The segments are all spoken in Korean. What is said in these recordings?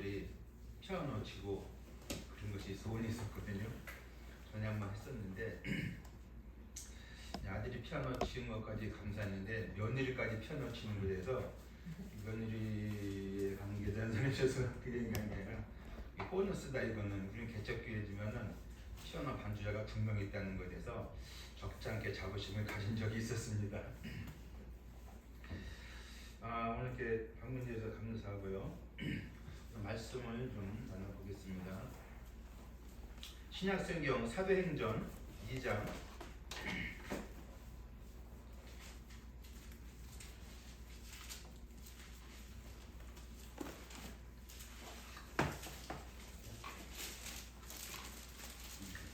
아들이 피아노 치고 그런 것이 소원이 있었거든요. 전향만 했었는데 아들이 피아노 치는 것까지 감사했는데 며느리까지 피아노 치는 거에 대해서 며느리의 관계자는 사람이셔서 그 얘기한 게 아니라 보너스다. 이거는 우리는 개척교회지만은 피아노 반주자가 2명 있다는 것에 대해서 적지 않게 자부심을 가진 적이 있었습니다. 오늘 이렇게 방문해 주셔서 감사하고요. 말씀을 좀 나눠보겠습니다. 신약성경 사도행전 2장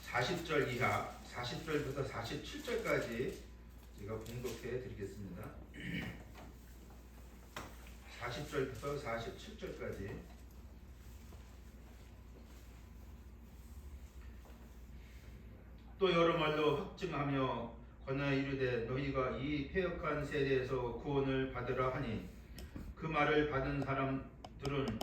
40절 이하 40절부터 47절까지 제가 봉독해 드리겠습니다. 40절부터 47절까지 또 여러 말로 확증하며 권하여 이르되 너희가 이 패역한 세대에서 구원을 받으라 하니 그 말을 받은 사람들은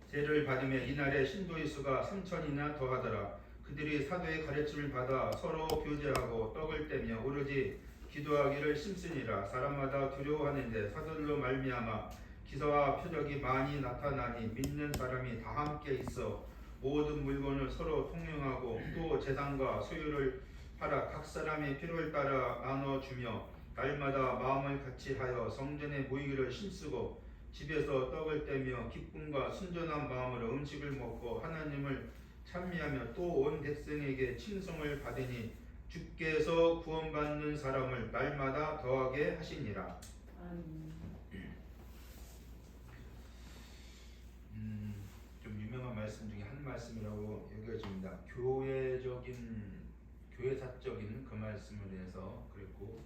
세를 받으며 이날에 신도의 수가 3천이나 더하더라. 그들이 사도의 가르침을 받아 서로 교제하고 떡을 떼며 오로지 기도하기를 심쓰니라. 사람마다 두려워하는데 사도들로 말미암아 기사와 표적이 많이 나타나니 믿는 사람이 다 함께 있어 모든 물건을 서로 통용하고 또 재산과 소유를 팔아 각 사람의 필요를 따라 나눠주며 날마다 마음을 같이하여 성전에 모이기를 힘쓰고 집에서 떡을 떼며 기쁨과 순전한 마음으로 음식을 먹고 하나님을 찬미하며 또 온 백성에게 칭송을 받으니 주께서 구원받는 사람을 날마다 더하게 하시니라. 좀 유명한 말씀 중에 한 말씀이라고 여겨집니다. 교회사적인 그 말씀을 해서 그랬고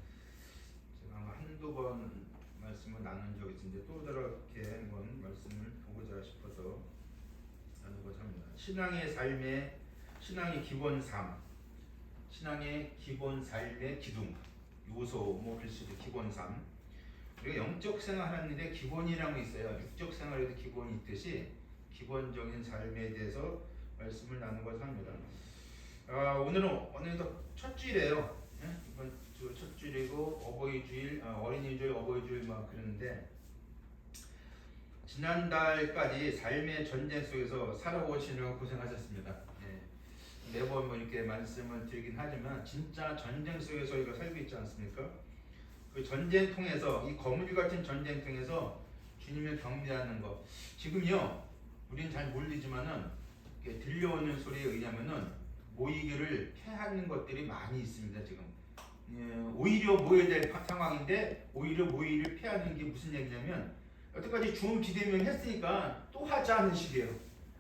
제가 아마 한두 번 말씀을 나눈 적이 있는데 또 저렇게 한번 말씀을 보고자 싶어서 나누고자 합니다. 신앙의 기본 삶, 신앙의 기본 삶의 기둥, 요소 뭐 글씨도 기본 삶. 우리가 영적 생활하는 일에 기본이라는 게 있어요. 육적 생활에도 기본이 있듯이 기본적인 삶에 대해서 말씀을 나누고자 합니다. 오늘은 어느덧 첫 주일이에요. 이번 주 첫 주일이고 어버이주일, 어린이주일, 어버이주일 막 그러는데 지난달까지 삶의 전쟁 속에서 살아오시느라고 고생하셨습니다. 매번 뭐 이렇게 말씀을 드리긴 하지만 진짜 전쟁 속에서 저희가 살고 있지 않습니까? 그 전쟁 통해서 이 거물 같은 전쟁 통해서 주님을 경배하는 것. 지금요, 우리는 잘 모르지만은 들려오는 소리에 의하면은 모이기를 피하는 것들이 많이 있습니다. 지금 오히려 모여야 될 상황인데 오히려 모이기를 피하는 게 무슨 얘기냐면 여태까지 주음 비대면 했으니까 또 하자는 식이에요.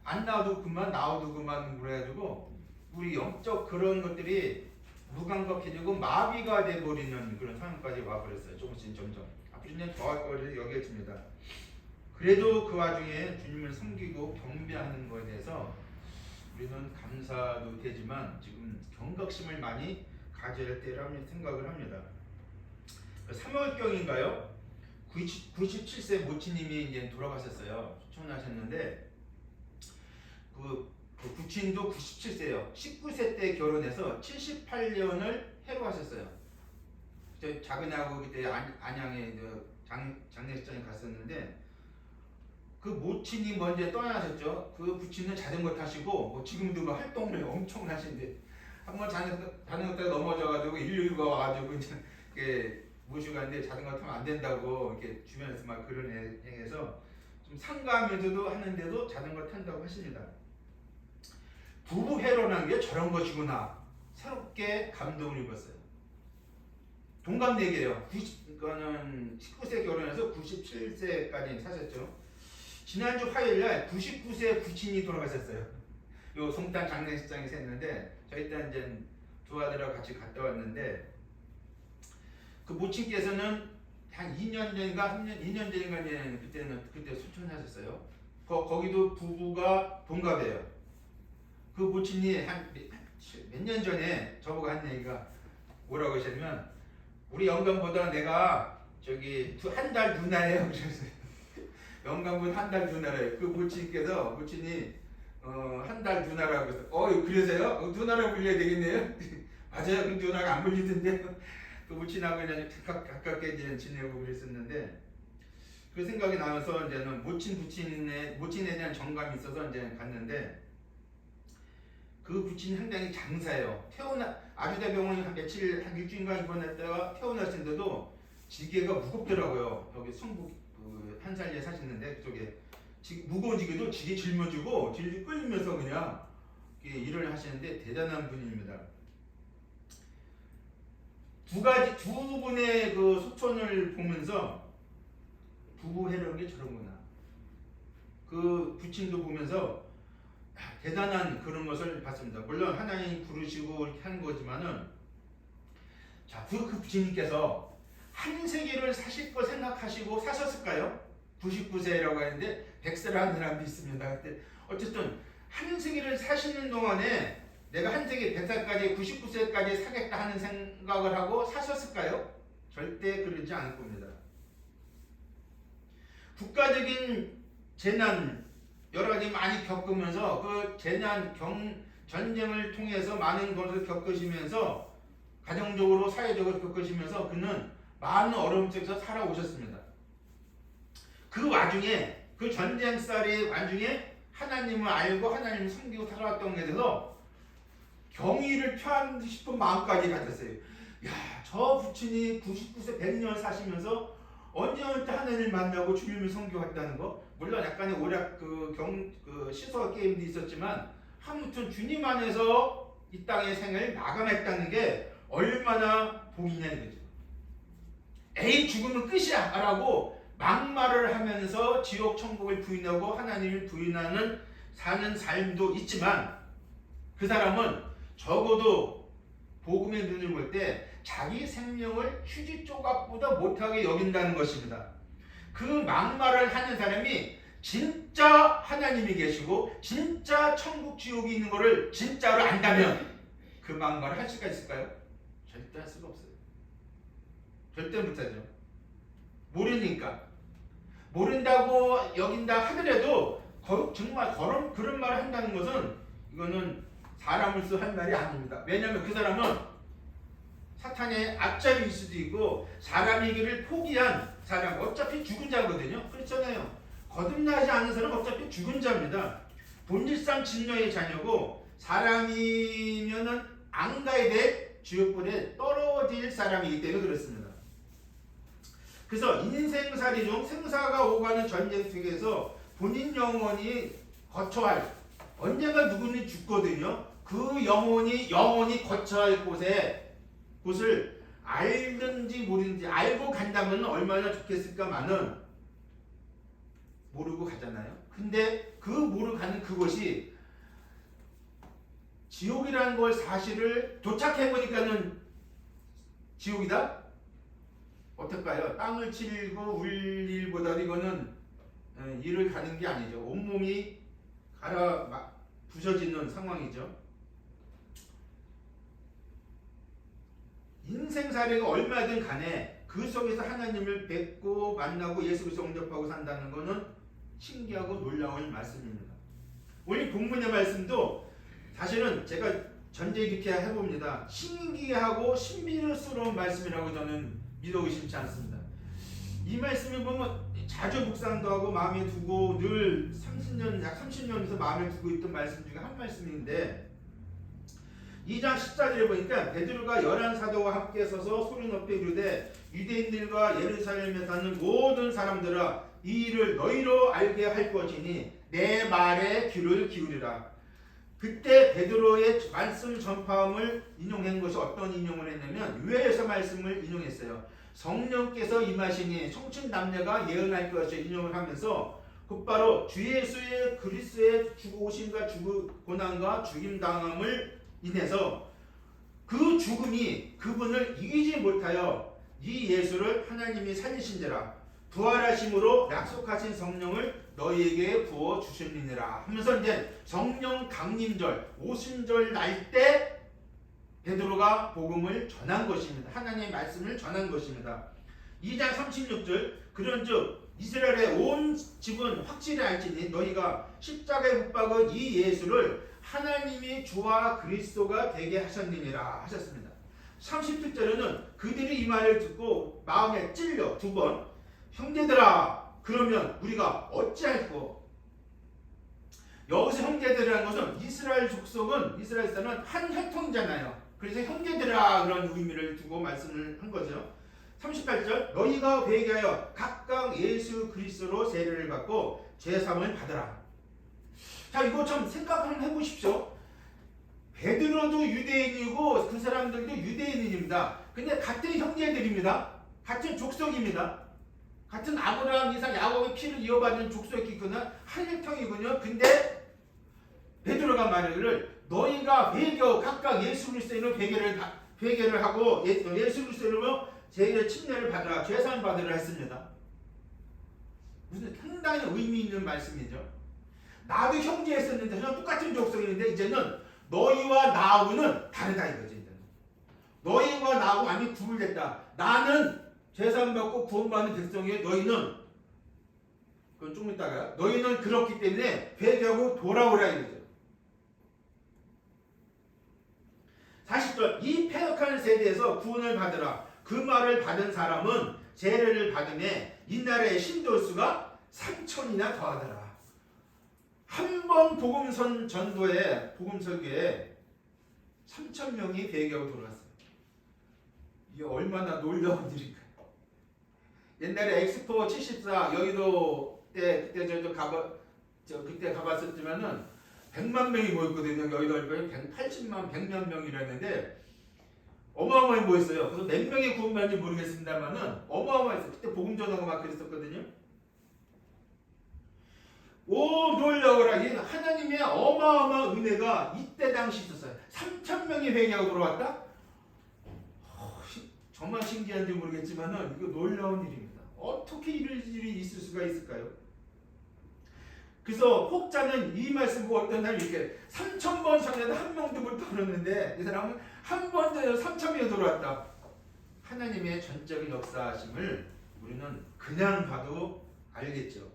안 나와도 그만, 나와도 그만 그래가지고 우리 영적 그런 것들이 무감각해지고 마비가 돼버리는 그런 상황까지 와버렸어요. 조금씩 점점. 앞으로는 더할 거를 여겨집니다. 그래도 그 와중에 주님을 섬기고 경배하는 것에 대해서 우리는 감사도 되지만 지금 경각심을 많이 가져야 할 때라고 생각을 합니다. 3월경인가요? 97세 모친님이 이제 돌아가셨어요. 추천하셨는데 그 부친도 97세예요. 19세 때 결혼해서 78년을 해로하셨어요. 작은애하고 그때 안양에 장례식장에 갔었는데 그 모친이 먼저 떠나셨죠. 그 부친은 자전거 타시고 뭐 지금도 뭐 활동을 엄청 하시는데 한번 자전거 타다가 넘어져가지고 119가 와가지고 이제 모시고 갔는데 자전거 타면 안 된다고 이렇게 주변에서 막 그런 행해서 좀 상가하면서도 하는데도 자전거 탄다고 하십니다. 부부 회로라는 게 저런 것이구나. 새롭게 감동을 입었어요. 동갑내기예요. 19세 결혼해서 97세까지 사셨죠. 지난주 화요일날 99세 부친이 돌아가셨어요. 요 송탄 장례식장에서 했는데 저희 때 이제 두 아들하고 같이 갔다 왔는데 그 모친께서는 한 2년 전인가 2년 전인가 그때 수천하셨어요. 거기도 부부가 동갑이에요. 그 모친이 한 몇 년 전에 저보고 한 얘기가 뭐라고 하셨냐면 우리 영감보다 내가 저기 한 달 누나예요. 그래서 영감군 한 달 누나래요. 그 모친이 한 달 누나라고 해서 그러세요? 누나라고 불려야 되겠네요. 맞아요. 그 누나가 안 불리던데 그 모친하고 그냥 가깝게 이제 지내고 그랬었는데 그 생각이 나면서 이제는 모친에 대한 정감이 있어서 이제 갔는데 그 부친이 상당히 장사예요. 아주대병원에 한 일주일간 입원했다가 퇴원하신데도 지게가 무겁더라고요. 여기 성북 한살리에 사시는데 그쪽에 무거운 지게도 지게 짊어지고 끌면서 그냥 일을 하시는데 대단한 분입니다. 두 분의 그 소천을 보면서 부부해라는 게 저런구나. 그 부친도 보면서 대단한 그런 것을 봤습니다. 물론 하나님 부르시고 이렇게 하는 거지만은 그 부친님께서 한 세계를 사실 거 생각하시고 사셨을까요? 99세라고 하는데 100세를 하는 사람도 있습니다. 근데 어쨌든 한 세계를 사시는 동안에 내가 한 세계 100살까지 99세까지 사겠다 하는 생각을 하고 사셨을까요? 절대 그러지 않을 겁니다. 국가적인 재난 여러 가지 많이 겪으면서 그 전쟁을 통해서 많은 것을 겪으시면서 가정적으로 사회적으로 겪으시면서 그는 많은 어려움 속에서 살아오셨습니다. 그 와중에 그 전쟁살이 와중에 하나님을 알고 하나님을 섬기고 살아왔던 것에 대해서 경의를 표하고 싶은 마음까지 가졌어요. 저 부친이 99세 100년 사시면서 언제 하나님을 만나고 주님을 섬겨왔다는 거. 물론 약간의 오락 시소 게임도 있었지만 아무튼 주님 안에서 이 땅의 생을 마감했다는 게 얼마나 복이냐 이거죠. 에이 죽으면 끝이야 라고 막말을 하면서 지옥 천국을 부인하고 하나님을 부인하는 사는 삶도 있지만 그 사람은 적어도 복음의 눈을 볼 때 자기 생명을 휴지 조각보다 못하게 여긴다는 것입니다. 그 막말을 하는 사람이 진짜 하나님이 계시고 진짜 천국 지옥이 있는 것을 진짜로 안다면 그 막말을 할 수가 있을까요? 절대 할 수가 없어요. 절대 못하죠. 모른다고 여긴다 하더라도 정말 그런 말을 한다는 것은 이거는 사람으로서 할 말이 아닙니다. 왜냐하면 그 사람은 사탄의 앞잡이일 수도 있고 사람이기를 포기한 사람, 어차피 죽은 자거든요. 그렇잖아요. 거듭나지 않은 사람은 어차피 죽은 자입니다. 본질상 진노의 자녀고 사람이면은 안 가야 될 지옥불에 떨어질 사람이기 때문에 그렇습니다. 그래서 인생살이 중 생사가 오가는 전쟁 속에서 본인 영혼이 거쳐할 언젠가 누구는 죽거든요. 그 영혼이 거쳐야 할 곳을 알든지 모르든지 알고 간다면 얼마나 좋겠을까만은 모르고 가잖아요. 근데 그 모르고 가는 그곳이 지옥이라는 걸 사실을 도착해보니까는 지옥이다? 어떨까요? 땅을 치고 울 일보다 이거는 일을 가는 게 아니죠. 온몸이 부서지는 상황이죠. 인생사례가 얼마든 간에 그 속에서 하나님을 뵙고 만나고 예수 그리스도 영접하고 산다는 것은 신기하고 놀라운 말씀입니다. 오늘 본문의 말씀도 사실은 제가 전제 이렇게 해봅니다. 신기하고 신비스러운 말씀이라고 저는 믿어 의심치 않습니다. 이 말씀을 보면 자주 묵상도 하고 마음에 두고 늘 약 30년에서 마음에 두고 있던 말씀 중에 한 말씀인데 2장 14절에 보니까 베드로가 11사도와 함께 서서 소리 높여 이르되 유대인들과 예루살렘에 사는 모든 사람들아 이 일을 너희로 알게 할 것이니 내 말에 귀를 기울이라. 그때 베드로의 말씀 전파함을 인용한 것이 어떤 인용을 했냐면 유해서 말씀을 인용했어요. 성령께서 임하시니 청춘 남녀가 예언할 것을 인용을 하면서 곧바로 주 예수의 그리스도의 죽으심과 고난과 죽임당함을 인해서 그 죽음이 그분을 이기지 못하여 이 예수를 하나님이 살리신지라 부활하심으로 약속하신 성령을 너희에게 부어 주셨느니라 하면서 이제 성령 강림절 오순절 날 때 베드로가 복음을 전한 것입니다. 하나님의 말씀을 전한 것입니다. 2장 36절 그런즉 이스라엘의 온 집은 확실히 알지니 너희가 십자가에 못 박은 이 예수를 하나님이 주와 그리스도가 되게 하셨느니라 하셨습니다. 37절에는 그들이 이 말을 듣고 마음에 찔려 두 번 형제들아 그러면 우리가 어찌할꼬. 여기서 형제들이라는 것은 이스라엘 족속은 이스라엘 사람은 한 혈통이잖아요. 그래서 형제들아 그런 의미를 두고 말씀을 한 거죠. 38절 너희가 회개하여 각각 예수 그리스도로 세례를 받고 죄사함을 받으라. 자 이거 좀 생각 한번 해보십시오. 베드로도 유대인이고 그 사람들도 유대인입니다. 근데 같은 형제들입니다. 같은 족속입니다. 같은 아브라함, 이삭, 야곱의 피를 이어받는 족속이거나 한 혈통이군요. 근데 베드로가 말하기를 너희가 회개하고 각각 예수 그리스도로 회개를 하고 예수 그리스도로 죄의 침례를 받으라 죄사함 받으라 했습니다. 무슨 상당히 의미 있는 말씀이죠. 나도 형제였었는데 그냥 똑같은 족속인데 이제는 너희와 나하고는 다르다 이거죠. 이제는 너희와 나하고 완전히 구분됐다. 나는 죄사함 받고 구원받는 백성이에요. 너희는 그건 조금 있다가 너희는 그렇기 때문에 회개하고 돌아오라 이거죠. 40절 이 패역한 세대에서 구원을 받으라. 그 말을 받은 사람은 세례를 받음에 이날의 신도수가 3천이나 더하더라. 한 번 복음선 전도에 복음설교에 3,000명이 회개하고 돌아왔어요. 이게 얼마나 놀라운 일일까요? 옛날에 엑스포 74 여의도 때 그때 그때 가봤었지만은 100만 명이 모였거든요. 여의도 180만 100만 명이라는데 어마어마하게 모였어요. 그래서 몇 명이 구원받는지 모르겠습니다만은 어마어마했어요. 그때 복음 전하고 막 그랬었거든요. 오 놀라워라. 하나님의 어마어마한 은혜가 이때 당시 있었어요. 3,000명이 회개하고 돌아왔다? 정말 신기한지 모르겠지만은 이거 놀라운 일입니다. 어떻게 이런 일이 있을 수가 있을까요? 그래서 혹자는 이 말씀 보고 어떤 사람이 이렇게 3,000번 전에도 한 명도 못 돌았는데 이 사람은 한 번 전에 3,000명이 돌아왔다. 하나님의 전적인 역사하심을 우리는 그냥 봐도 알겠죠.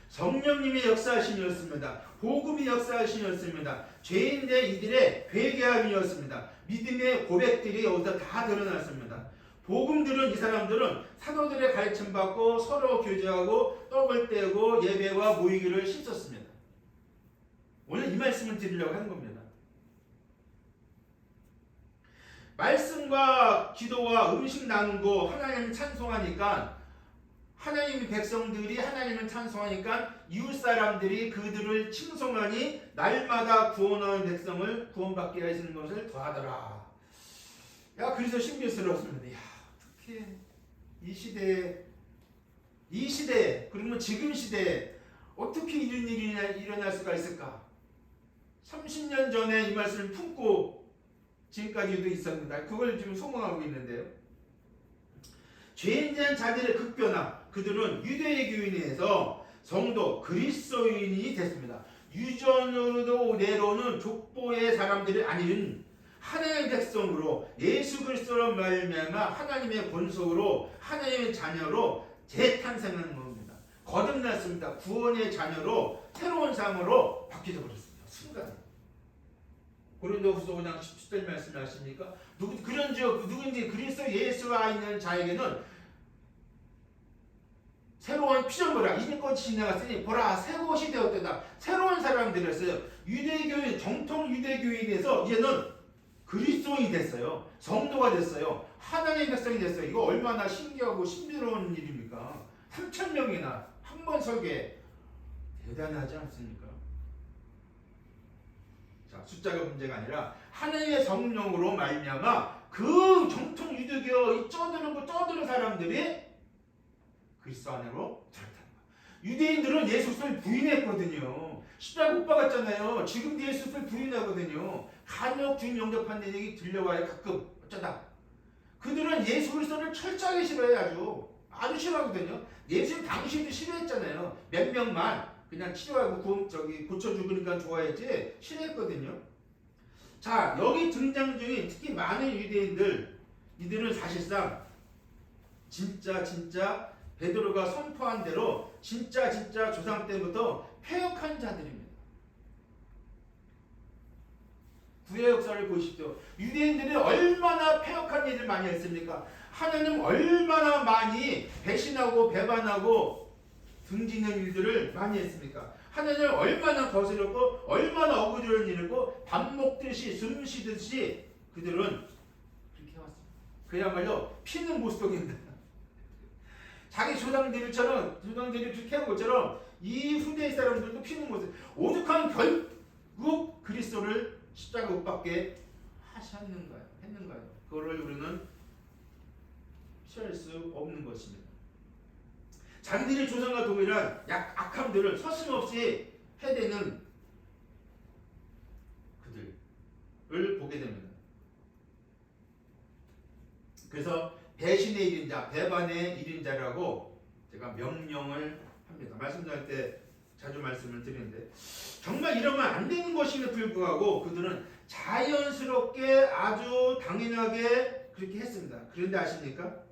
성령님의 역사하심이었습니다. 복음의 역사하심이었습니다. 죄인된 이들의 회개함이었습니다. 믿음의 고백들이 여기서 다 드러났습니다. 복음 들은 이 사람들은 사도들의 가르침 받고 서로 교제하고 떡을 떼고 예배와 모이기를 씻었습니다. 오늘 이 말씀을 드리려고 하는 겁니다. 말씀과 기도와 음식 나누고 하나님을 찬송하니까 하나님의 백성들이 하나님을 찬송하니까 이웃 사람들이 그들을 칭송하니 날마다 구원하는 백성을 구원받게 하시는 것을 더하더라. 야 그래서 신비스러웠습니다. 야 어떻게 이 시대에 그러면 지금 시대에 어떻게 이런 일이 일어날 수가 있을까? 30년 전에 이 말씀을 품고 지금까지도 있었습니다. 그걸 지금 소망하고 있는데요. 죄인된 자들의 극변화 그들은 유대의 교인에서 성도 그리스도인이 됐습니다. 유전으로도 내로는 족보의 사람들이 아닌 하나님의 백성으로 예수 그리스도로 말미암아 하나님의 본속으로 하나님의 자녀로 재탄생하는 겁니다. 거듭났습니다. 구원의 자녀로 새로운 삶으로 바뀌어 버렸습니다. 순간. 고린도후서 5장 17절 말씀하십니까? 누군지 그리스도 예수와 있는 자에게는 새로운 피조물아 이제 것이 지나갔으니 보라 새 것이 되었다. 새로운 사람들이었어요. 유대교인 정통 유대교인에서 이제는 그리스도인이 됐어요. 성도가 됐어요. 하나님의 백성이 됐어요. 이거 얼마나 신기하고 신비로운 일입니까? 3,000명이나 한 번 설계 대단하지 않습니까? 자, 숫자가 문제가 아니라 하나님의 성령으로 말미암아 그 정통 유대교 떠드는 사람들이 그리스도 안으로 들어갔다는 거예요. 유대인들은 예수 그리스도를 부인했거든요. 십자가 못 박았잖아요. 지금도 예수 그리스도를 부인하거든요. 간혹 주님 영접한 얘기 들려와요. 가끔 어쩌다. 그들은 예수 그리스도를 철저하게 싫어해요. 아주 싫어하거든요. 예수님 당시에도 싫어했잖아요. 몇 명만 그냥 치료하고 고쳐 죽으니까 좋아했지 싫어했거든요. 자 여기 등장 중인 특히 많은 유대인들 이들은 사실상 진짜 베드로가 선포한 대로 진짜 조상 때부터 패역한 자들입니다. 구약 역사를 보십시오. 유대인들이 얼마나 패역한 일을 많이 했습니까? 하나님 얼마나 많이 배신하고 배반하고 등지는 일들을 많이 했습니까? 하나님을 얼마나 거스렸고 얼마나 어그러를 일고 밥 먹듯이 숨 쉬듯이 그들은 그렇게 해왔습니다. 그야말로 피는 못 속인다. 자기 조상들이 그렇게 한 것처럼 이 후대의 사람들도 피는 못 속인다. 오죽하면 결국 그리스도를 십자가 못 박게 했는가요? 그거를 우리는 피할 수 없는 것입니다. 자기들의 조상과 동일한 악함들을 서슴없이 해대는 그들을 보게 됩니다. 그래서 배신의 1인자, 배반의 1인자라고 제가 명령을 합니다. 말씀드릴 때 자주 말씀을 드리는데 정말 이러면 안 되는 것임에도 불구하고 그들은 자연스럽게 아주 당연하게 그렇게 했습니다. 그런데 아십니까?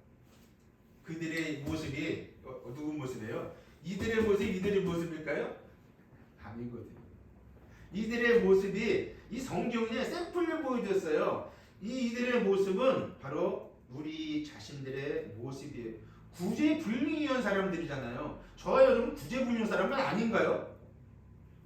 그들의 모습이 누구 모습이에요? 이들의 모습일까요? 아니거든요. 이들의 모습이 이 성경에 샘플을 보여줬어요. 이들의 모습은 바로 우리 자신들의 모습이에요. 구제불능이한 사람들이잖아요. 저와 여러분 구제불능 사람은 아닌가요?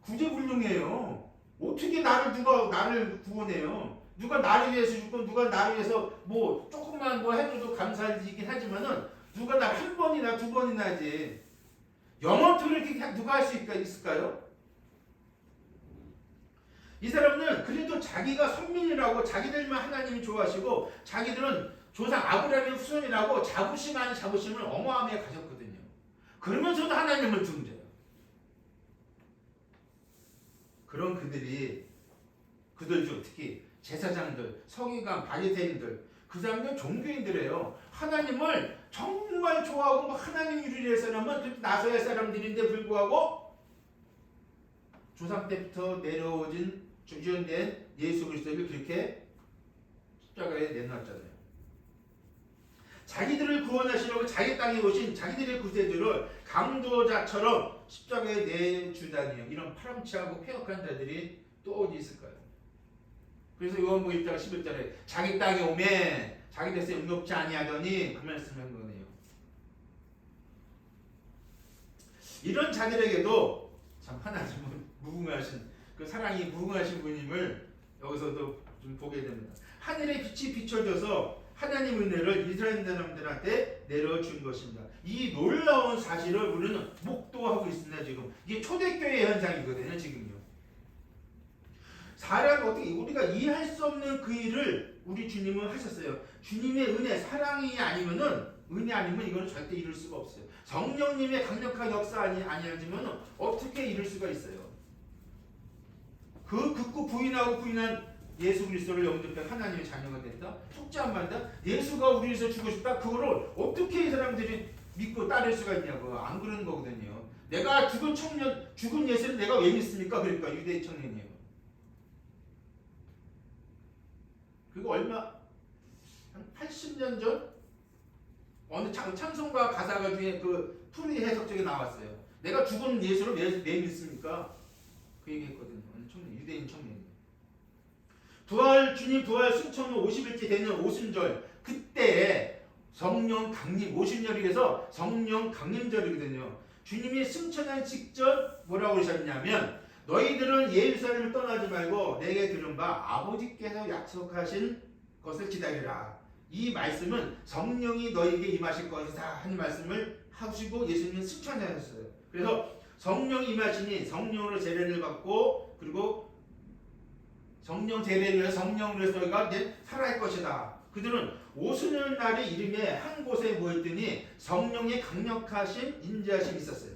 구제불능이에요. 어떻게 누가 나를 구원해요? 누가 나를 위해서 죽고 누가 나를 위해서 뭐 조금만 뭐 해줘도 감사하긴 하지만은 누가 날 한 번이나 두 번이나 하지. 영원토록 이렇게 누가 할 수 있을까요? 이 사람은 그래도 자기가 선민이라고 자기들만 하나님이 좋아하시고 자기들은 조상 아브라함의 후손이라고 자부심 아닌 자부심을 어마어마하게 가졌거든요. 그러면서도 하나님을 등져요. 그런 그들 중 특히 제사장들, 서기관, 바리새인들 그 사람들 종교인들이에요. 하나님을 정말 좋아하고 하나님 일을 위해서라면 나서야 할 사람들인데 불구하고 조상 때부터 주전된 예수 그리스도를 그렇게 십자가에 내놨잖아요. 자기들을 구원하시려고 자기 땅에 오신 자기들의 구세주를 강도자처럼 십자가에 내주다니요. 이런 파렴치하고 폐역한 자들이 또 어디 있을까요? 그래서 요한복음 1장 11절에 자기 땅에 오매 자기 데서 용납치 아니하더니 그 말씀을 한 거네요. 이런 자들에게도 참 하나님은 무궁하신 그 사랑이 무궁하신 분임을 여기서도 좀 보게 됩니다. 하늘의 빛이 비춰져서 하나님 은혜를 이스라엘 사람들한테 내려준 것입니다. 이 놀라운 사실을 우리는 목도하고 있습니다. 지금 이게 초대교회 현상이거든요. 지금요. 사람 어떻게 우리가 이해할 수 없는 그 일을 우리 주님은 하셨어요. 주님의 은혜, 사랑이 아니면은 은혜 아니면 이거는 절대 이룰 수가 없어요. 성령님의 강력한 역사 아니면 어떻게 이룰 수가 있어요? 그 극구 부인한 예수 그리스도를 영접한 하나님의 자녀가 됐다. 속죄 안 받는다. 예수가 우리 위해서 죽고 싶다. 그거를 어떻게 이 사람들이 믿고 따를 수가 있냐고. 안 그러는 거거든요. 내가 죽은 예수를 내가 왜 믿습니까? 그러니까 유대 청년이에요. 그리고 한 80년 전 어느 찬송가 가사가 중에 그 풀이 해석적이 나왔어요. 내가 죽은 예수를 왜 믿습니까? 그 얘기했거든요. 유대인 청년이. 주님 부활 승천 후 50일째 되는 오순절 그때 성령 강림 50년이라서 성령 강림절이거든요. 주님이 승천한 직전 뭐라고 그러셨냐면 너희들은 예루살렘을 떠나지 말고 내게 들은 바 아버지께서 약속하신 것을 기다리라. 이 말씀은 성령이 너희에게 임하실 것이다 하는 말씀을 하시고 예수님은 승천하셨어요. 그래서 성령이 임하시니 성령으로 세례를 받고 그리고 성령 세례를 해서 성령으로 해서 너희가 이제 살아갈 것이다. 그들은 오순절 날의 이름에 한 곳에 모였더니 성령의 강력하신 인자하심이 있었어요.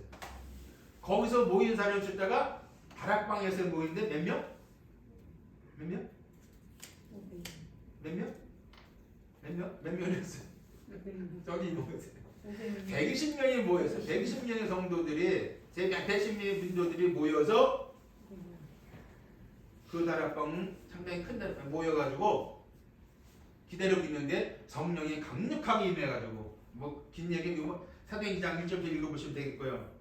거기서 모인 사람 숫자가 다락방에서 모이는데 몇 명? 몇 명? 몇 명? 몇 명이었어요? 저기 모였어요. 120명이 모였어요. 120명의 성도들이 110명의 민도들이 모여서 그 다락방 상당히 큰 다락방 모여가지고 기다리고 있는데 성령이 강력하게 임해가지고 뭐 긴 얘기 이거 사도행전 2장 1절부터 읽어보시면 되겠고요.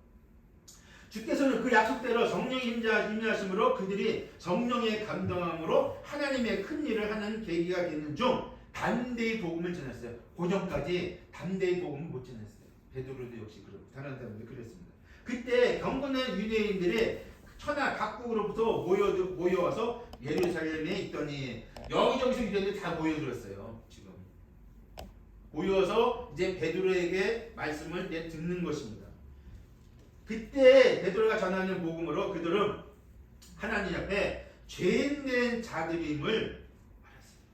주께서는 그 약속대로 성령의 임재하심으로 그들이 성령의 감동함으로 하나님의 큰 일을 하는 계기가 되는 중 담대히 복음을 전했어요. 고전까지 담대히 복음을 못 전했어요. 베드로도 역시 그렇고 다른 사람들도 그랬습니다. 그때 경건한 유대인들이 천하 각국으로부터 모여와서 예루살렘에 있더니 여기저기서 유대인들이 다 모여들었어요. 지금 모여서 이제 베드로에게 말씀을 듣는 것입니다. 그때 베드로가 전하는 복음으로 그들은 하나님 앞에 죄인된 자들임을 알았습니다.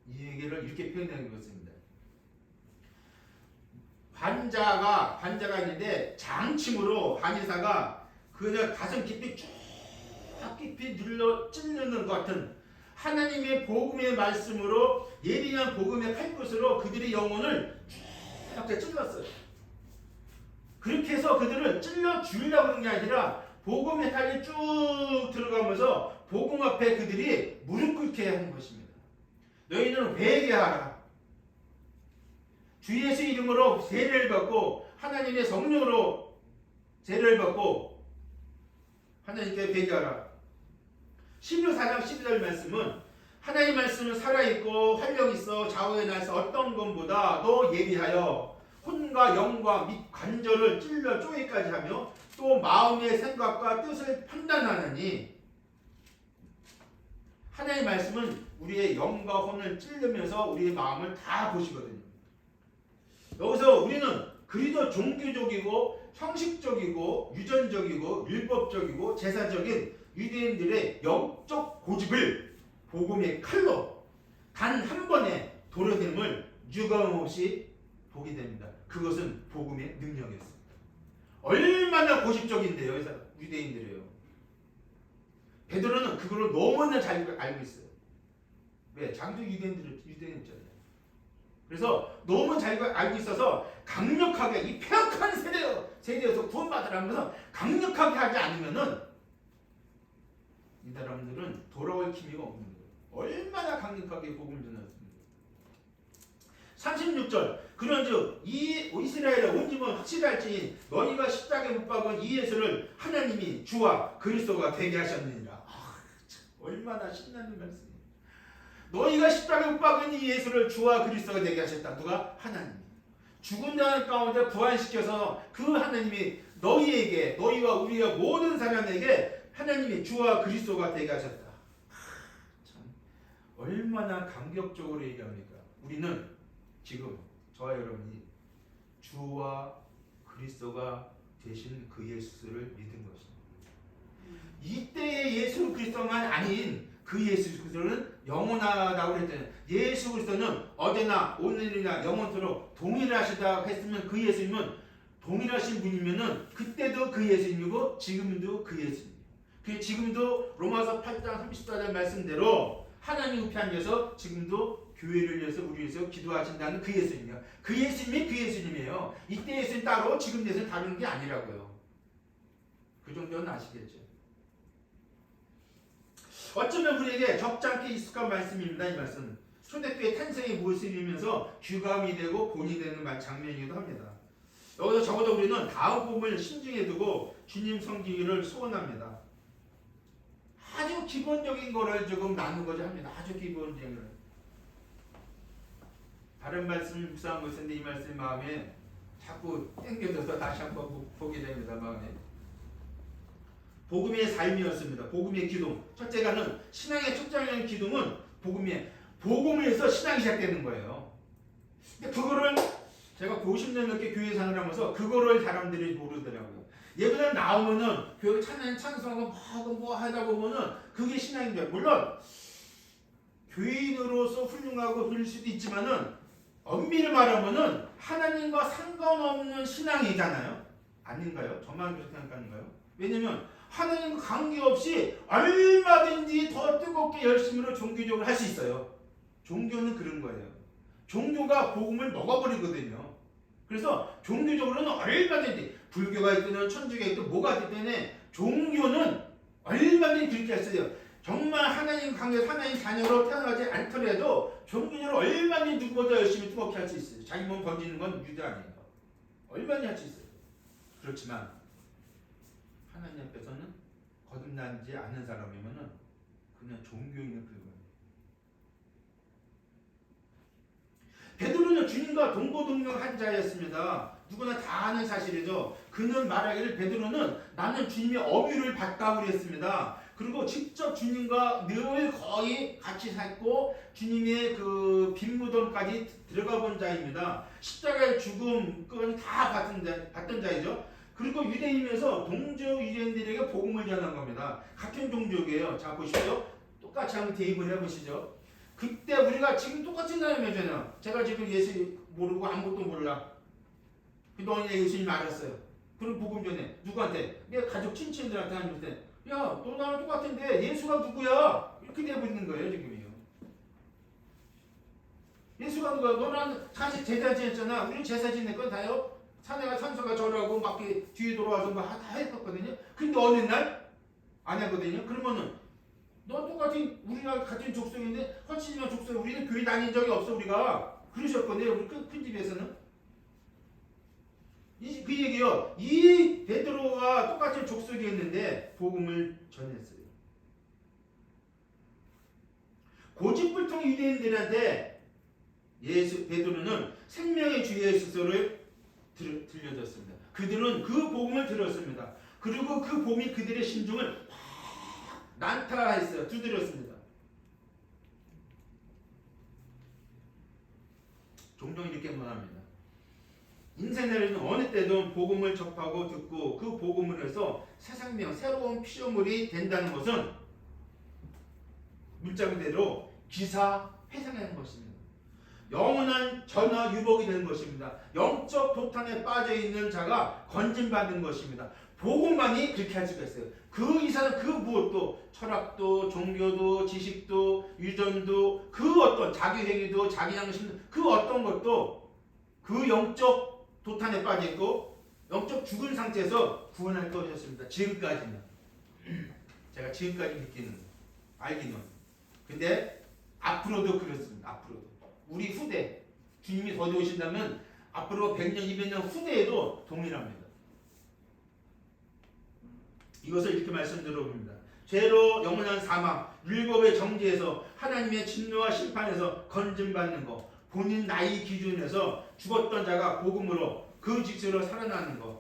이 얘기를 이렇게 표현하는 것입니다. 환자가 있는데 장침으로 한의사가 그냥 가슴 깊이 쭉 깊이 눌러 찔르는 것 같은 하나님의 복음의 말씀으로 예리한 복음의 칼끝으로 그들의 영혼을 쭉 찔렀어요. 그렇게 해서 그들을 찔러 죽이려고 하는 게 아니라 복음의 칼이 쭉 들어가면서 복음 앞에 그들이 무릎 꿇게 하는 것입니다. 너희는 회개하라. 주 예수 이름으로 세례를 받고 하나님의 성령으로 세례를 받고 하나님께 회개하라. 14장 12절 말씀은 하나님 말씀은 살아있고 활력있어 좌우에 나서 어떤 것보다 예리하여 혼과 영과 및 관절을 찔러 쪼개까지 하며 또 마음의 생각과 뜻을 판단하느니 하나님의 말씀은 우리의 영과 혼을 찔르면서 우리의 마음을 다 보시거든요. 여기서 우리는 그리도 종교적이고 형식적이고 유전적이고 율법적이고 제사적인 유대인들의 영적 고집을 복음의 칼로 단 한 번에 도려냄을 유감없이 보게 됩니다. 그것은 복음의 능력이었습니다. 얼마나 고집적인데요, 유대인들이에요. 베드로는 그걸 너무나 잘 알고 있어요. 왜? 장도 유대인이잖아요. 그래서 너무 잘 알고 있어서 강력하게 이 폐역한 세대에서 구원받으라면서 강력하게 하지 않으면은 이 사람들은 돌아올 기미가 없는 거예요. 얼마나 강력하게 복음을 전했습니다. 36절 그런즉 이 이스라엘의 온 집은 확실할지 너희가 십자가에 못 박은 이 예수를 하나님이 주와 그리스도가 되게 하셨느니라. 얼마나 신나는 말씀이에요. 너희가 십자가에 못 박은 이 예수를 주와 그리스도가 되게 하셨다. 누가? 하나님이. 죽은 자 가운데 부활시켜서 그 하나님이 너희에게 너희와 우리와 모든 사람에게 하나님이 주와 그리스도가 되게 하셨다. 참 얼마나 감격적으로 얘기합니까? 우리는 지금 저와 여러분이 주와 그리스도가 되신 그 예수를 믿은 것입니다. 이때의 예수 그리스도만 아닌 그 예수 그리스도는 영원하다고 그랬잖아요. 예수 그리스도는 어제나 오늘이나 영원토록 동일하시다고 했으면 그 예수님은 동일하신 분이면은 그때도 그 예수님이고 지금도 그 예수님이에요. 지금도 로마서 8장 34절 말씀대로 하나님 우편 앉아서 지금도 교회를 위해서 우리 위해서 기도하신다는 그 예수님이에요. 그 예수님이 그 예수님이에요. 이때 예수는 따로 지금 예수는 다른 게 아니라고요. 그 정도는 아시겠죠. 어쩌면 우리에게 적잖게 익숙한 말씀입니다. 이 말씀 초대교회 탄생의 모습이면서 규감이 되고 본이 되는 장면이기도 합니다. 여기서 적어도 우리는 다음 부분을 신중에 두고 주님 섬기기를 소원합니다. 아주 기본적인 거를 조금 나누고자 합니다. 아주 기본적인 걸. 다른 말씀 묵상한 것인데 이 말씀 마음에 자꾸 땡겨져서 다시 한번 보게 됩니다. 마음에. 복음의 삶이었습니다. 복음의 기둥. 첫째가는 신앙의 첫째라는 기둥은 복음에서 신앙이 시작되는 거예요. 근데 그거를 제가 50년 넘게 교회 생활을 하면서 그거를 사람들이 모르더라고요. 예배당 나오면은 교회 찬송하고 뭐 하다 보면은 그게 신앙인 거예요. 물론 교인으로서 훌륭하고 그럴 수도 있지만은 엄밀히 말하면은 하나님과 상관없는 신앙이잖아요. 아닌가요? 저만 그렇게 생각하는가요? 왜냐면 하나님과 관계없이 얼마든지 더 뜨겁게 열심으로 종교적으로 할 수 있어요. 종교는 그런 거예요. 종교가 복음을 먹어버리거든요. 그래서 종교적으로는 얼마든지 불교가 있든 천주교가 있든 뭐가 있든 종교는 얼마든지 그렇게 할 수 있어요. 정말 하나님 관계, 하나님 자녀로 태어나지 않더라도 종교적으로 얼마나 누구보다 열심히 뜨겁게 할 수 있어요. 자기 몸 던지는 건 유대 아니에요. 얼마나 할 수 있어요. 그렇지만 하나님 앞에서는 거듭나지 않은 사람이면은 그냥 종교인에 불과해요. 베드로는 주님과 동고동락한 자였습니다. 누구나 다 아는 사실이죠. 그는 말하기를 베드로는 나는 주님의 어뷰를 받다고 그랬습니다. 그리고 직접 주님과 늘 거의 같이 살고 주님의 그 빈무덤까지 들어가 본 자입니다. 십자가의 죽음 그건 다 받던 자이죠. 그리고 유대인이면서 동족 유대인들에게 복음을 전한 겁니다. 같은 종족이에요. 자 보십시오. 똑같이 한번 대입을 해보시죠. 그때 우리가 지금 똑같은 사람이잖아요. 제가 지금 예수 모르고 아무것도 몰라. 너는 예수님 알았어요. 그럼 복음 전해. 누구한테? 내 가족 친친들한테 하는데 야, 너 나랑 똑같은데 예수가 누구야? 이렇게 돼버리는 거예요 지금이요. 예수가 누구야? 너랑 사실 제사 지냈잖아. 우리 제사 지낼 건 다요. 사내가 산소가 절하고 막 뒤에 돌아와서 막 다 했었거든요. 근데 어느 날 안 하거든요. 그러면은 너 똑같은 우리랑 같은 족속인데 훨씬이나 족속 우리는 교회 다닌 적이 없어 우리가 그러셨거든요. 우리 큰 집에서는 그 얘기요. 이 베드로가 똑같은 족속이었는데 복음을 전했어요. 고집불통 유대인들한테 베드로는 생명의 주 예수를 들려줬습니다. 그들은 그 복음을 들었습니다. 그리고 그 복음이 그들의 심중을 난타했어요. 두드렸습니다. 종종 이렇게 말합니다. 인생에는 어느 때든 복음을 접하고 듣고 그 복음을 해서 새 생명, 새로운 피조물이 된다는 것은 문자 그대로 기사회생하는 것입니다. 영원한 전화 유복이 되는 것입니다. 영적 도탄에 빠져있는 자가 건진받는 것입니다. 복음만이 그렇게 할 수가 있어요. 그 이상은 그 무엇도 철학도 종교도 지식도 유전도 그 어떤 자기행위도 자기 양심도 그 어떤 것도 그 영적 도탄에 빠져있고 영적 죽은 상태에서 구원할 것이었습니다. 지금까지는 제가 지금까지 느끼는 알기는 근데 앞으로도 그렇습니다. 앞으로도 우리 후대 주님이 더 오신다면 앞으로 100년 200년 후대에도 동일합니다. 이것을 이렇게 말씀드려봅니다. 죄로 영원한 사망, 율법의 정죄에서 하나님의 진노와 심판에서 건진받는 것, 본인 나이 기준에서 죽었던 자가 복음으로 그 직세로 살아나는 것,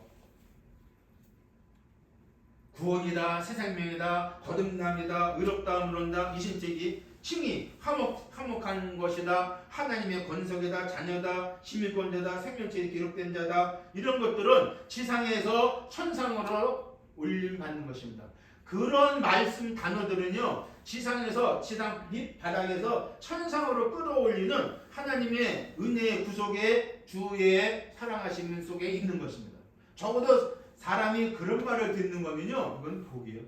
구원이다, 새 생명이다, 거듭남이다, 의롭다함을 얻는다, 이신책이 칭이 화목한 것이다, 하나님의 권속이다, 자녀다, 시민권자다, 생명체에 기록된 자다, 이런 것들은 지상에서 천상으로 올림받는 것입니다. 그런 말씀 단어들은요 지상에서 지상 밑바닥에서 천상으로 끌어올리는 하나님의 은혜의 구속의 주의 사랑하시는 속에 있는 것입니다. 적어도 사람이 그런 말을 듣는 거면요 그건 복이에요.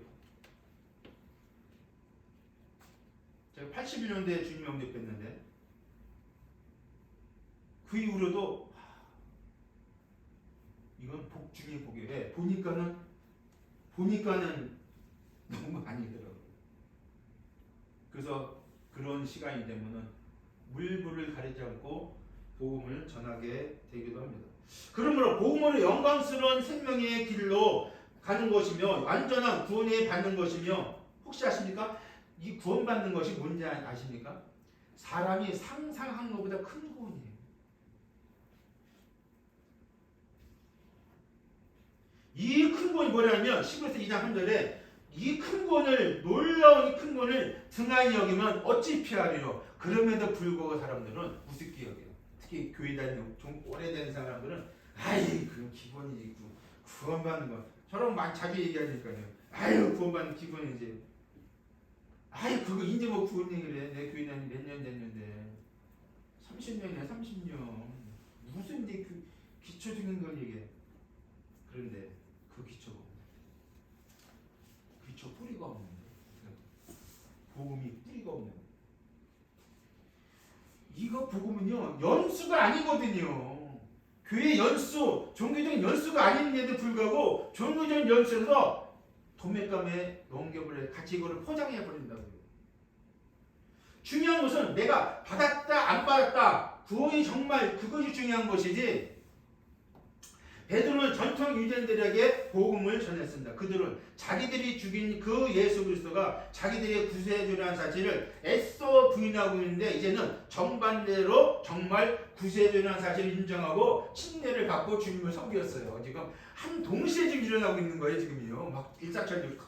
제가 81년도에 주님 영접했는데 그 이후로도 이건 복 중의 복이에요. 보니까는 너무 아니더라고요. 그래서 그런 시간이 되면은 물불을 가리지 않고 복음을 전하게 되기도 합니다. 그러므로 복음으로 영광스러운 생명의 길로 가는 것이며 완전한 구원을 받는 것이며 혹시 아십니까? 이 구원받는 것이 뭔지 아십니까? 사람이 상상한 것보다 큰 구원이에요. 이 큰 구원이 뭐냐면 11서 2장 3절에 이 큰 구원을 놀라운 큰 구원을 등한히 여기면 어찌 피하리요. 그럼에도 불구하고 사람들은 우습게 여겨요. 특히 교회 다니고 좀 오래된 사람들은 아이 그 기본이지 구원받는 거 저런 많이 자주 얘기하니까요. 아유 구원받는 기본이지. 아이 그거 이제 뭐 구원 얘기를 해. 내 교회 다니 몇 년 됐는데 30년이야 30년 무슨 이제 그 기초적인 걸 얘기해. 그런데 그 기초 뿌리가 없는데 복음이 뿌리가 없는데 이거 복음은요 연수가 아니거든요. 교회 연수 종교적인 연수가 아닌데도 불구하고 종교적인 연수에서 도매감에 넘겨버려 같이 이거를 포장해 버린다고요. 중요한 것은 내가 받았다 안 받았다 구원이 정말 그것이 중요한 것이지. 베드로는 전통 유대인들에게 복음을 전했습니다. 그들은 자기들이 죽인 그 예수 그리스도가 자기들의 구세주라는 사실을 애써 부인하고 있는데, 이제는 정반대로 정말 구세주라는 사실을 인정하고 침례를 받고 주님을 섬겼어요. 지금 한 동시에 지금 일어나고 있는 거예요. 지금요. 막 일사천리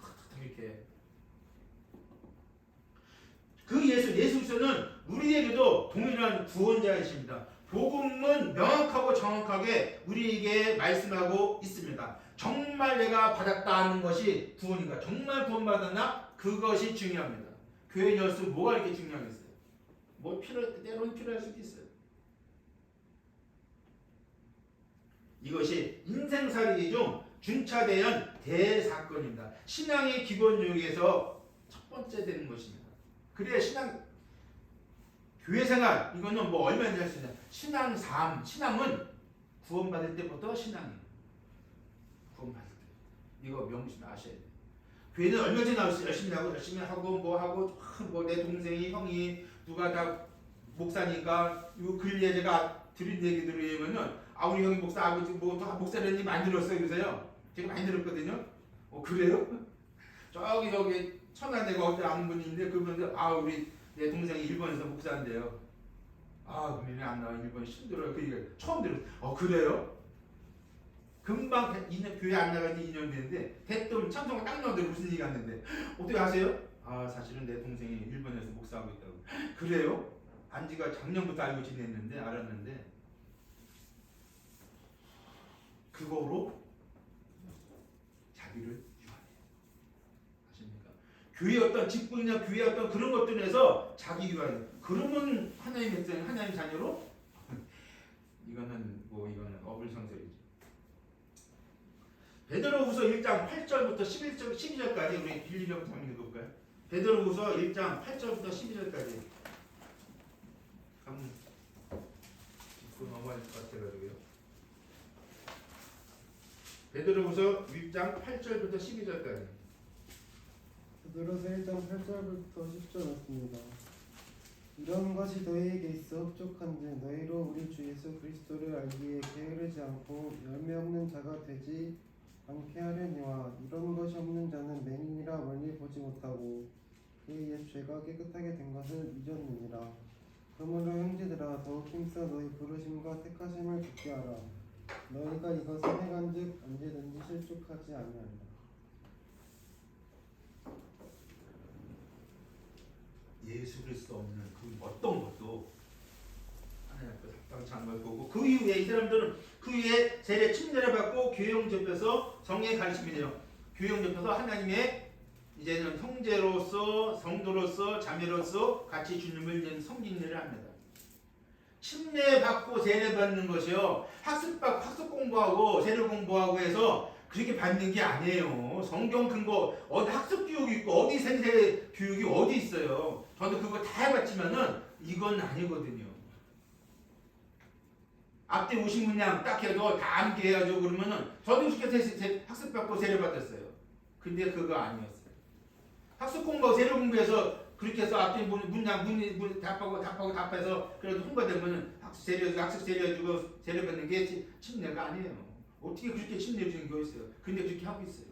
이렇게. 그 예수 그리스도는 우리에게도 동일한 구원자이십니다. 복음은 명확하고 정확하게 우리에게 말씀하고 있습니다. 정말 내가 받았다 하는 것이 구원인가? 정말 구원받았나? 그것이 중요합니다. 교회 열수 뭐가 이렇게 중요하겠어요? 뭐 때로는 필요할 수도 있어요. 이것이 인생살이 중 중차대한 대사건입니다. 신앙의 기본 요기에서 첫 번째 되는 것입니다. 그래야 교회 생활, 이거는 뭐 얼마나 할 수 있냐. 신앙 삶, 신앙은 구원받을 때부터 신앙이에요. 구원받을 때. 이거 명심 아셔야 돼요. 교회는 얼마나 열심히 하고 뭐 내 동생이 형이 누가 다 목사니까 요 근래에 제가 들은 얘기들을 의하면은 우리 형이 목사 아버지 뭐 목사님 많이 들었어요. 그래서요. 제가 많이 들었거든요. 그래요? 저기 천안에가 어디 아는 분이 있는데 그분들 우리 내 동생이 일본에서 목사인데요. 그러면 안 나와. 일본 힘들어요. 그 얘기 처음 들었어요. 그래요? 금방 2년 교회 안 나간 지 2년 됐는데 대뜸 찬송가 딱 나오는데 무슨 얘기 하는데 어떻게 아세요? 사실은 내 동생이 일본에서 목사하고 있다고. 그래요? 안지가 작년부터 알고 지냈는데 알았는데 그거로 자기를 유한해요. 아십니까? 교회 어떤 직분이나 교회 어떤 그런 것들에서 자기 유한해요. 그러면 하나님의 하나님 자녀로 이거는 어불성설이죠. 베드로후서 1장 8절부터 12절까지 우리 빌리려고 한번 읽어볼까요? 베드로후서 1장 8절부터 12절까지 한번 짚고 넘어갈 것 같아가지고요. 베드로후서 1장 8절부터 12절까지. 베드로서 1장 8절부터 10절 맞습니다. 이런 것이 너희에게 있어 흡족한즉 너희로 우리 주 예수 그리스도를 알기에 게으르지 않고 열매 없는 자가 되지 않게 하려니와 이런 것이 없는 자는 맹인이라 멀리 보지 못하고 그의 옛 죄가 깨끗하게 된 것을 잊었느니라. 그러므로 형제들아 더욱 힘써 너희 부르심과 택하심을 굳게 하라. 너희가 이것을 행한즉 언제든지 실족하지 아니하리라. 예수 그리스도 없는 그 어떤 것도 하나님 앞에 합당치 않은 걸 보고, 그 이후에 이 사람들은 그 이후에 세례 침례를 받고 교회용 접해서 성령의 가르침이네요. 교회용 접해서 하나님의 이제는 형제로서 성도로서 자매로서 같이 주님을 이제 섬기는 일을 합니다. 침례 받고 세례 받는 것이요, 학습 공부하고 세례 공부하고 해서 그렇게 받는 게 아니에요. 성경 근거 어디 학습 교육이 있고 어디 생태 교육이 어디 있어요. 저도 그거 다 해봤지만은 이건 아니거든요. 앞뒤 50문양 딱 해도 다 암기해가지고 그러면은 저도 그렇게 학습 받고 세례 받았어요. 근데 그거 아니었어요. 학습 공부하고 세례 공부해서 그렇게 해서 앞뒤 문양 답해서 그래도 통과되면은 학습 세례 주고 세례 받는 게 침례가 아니에요. 어떻게 그렇게 침례 주는 거 있어요? 근데 그렇게 하고 있어요.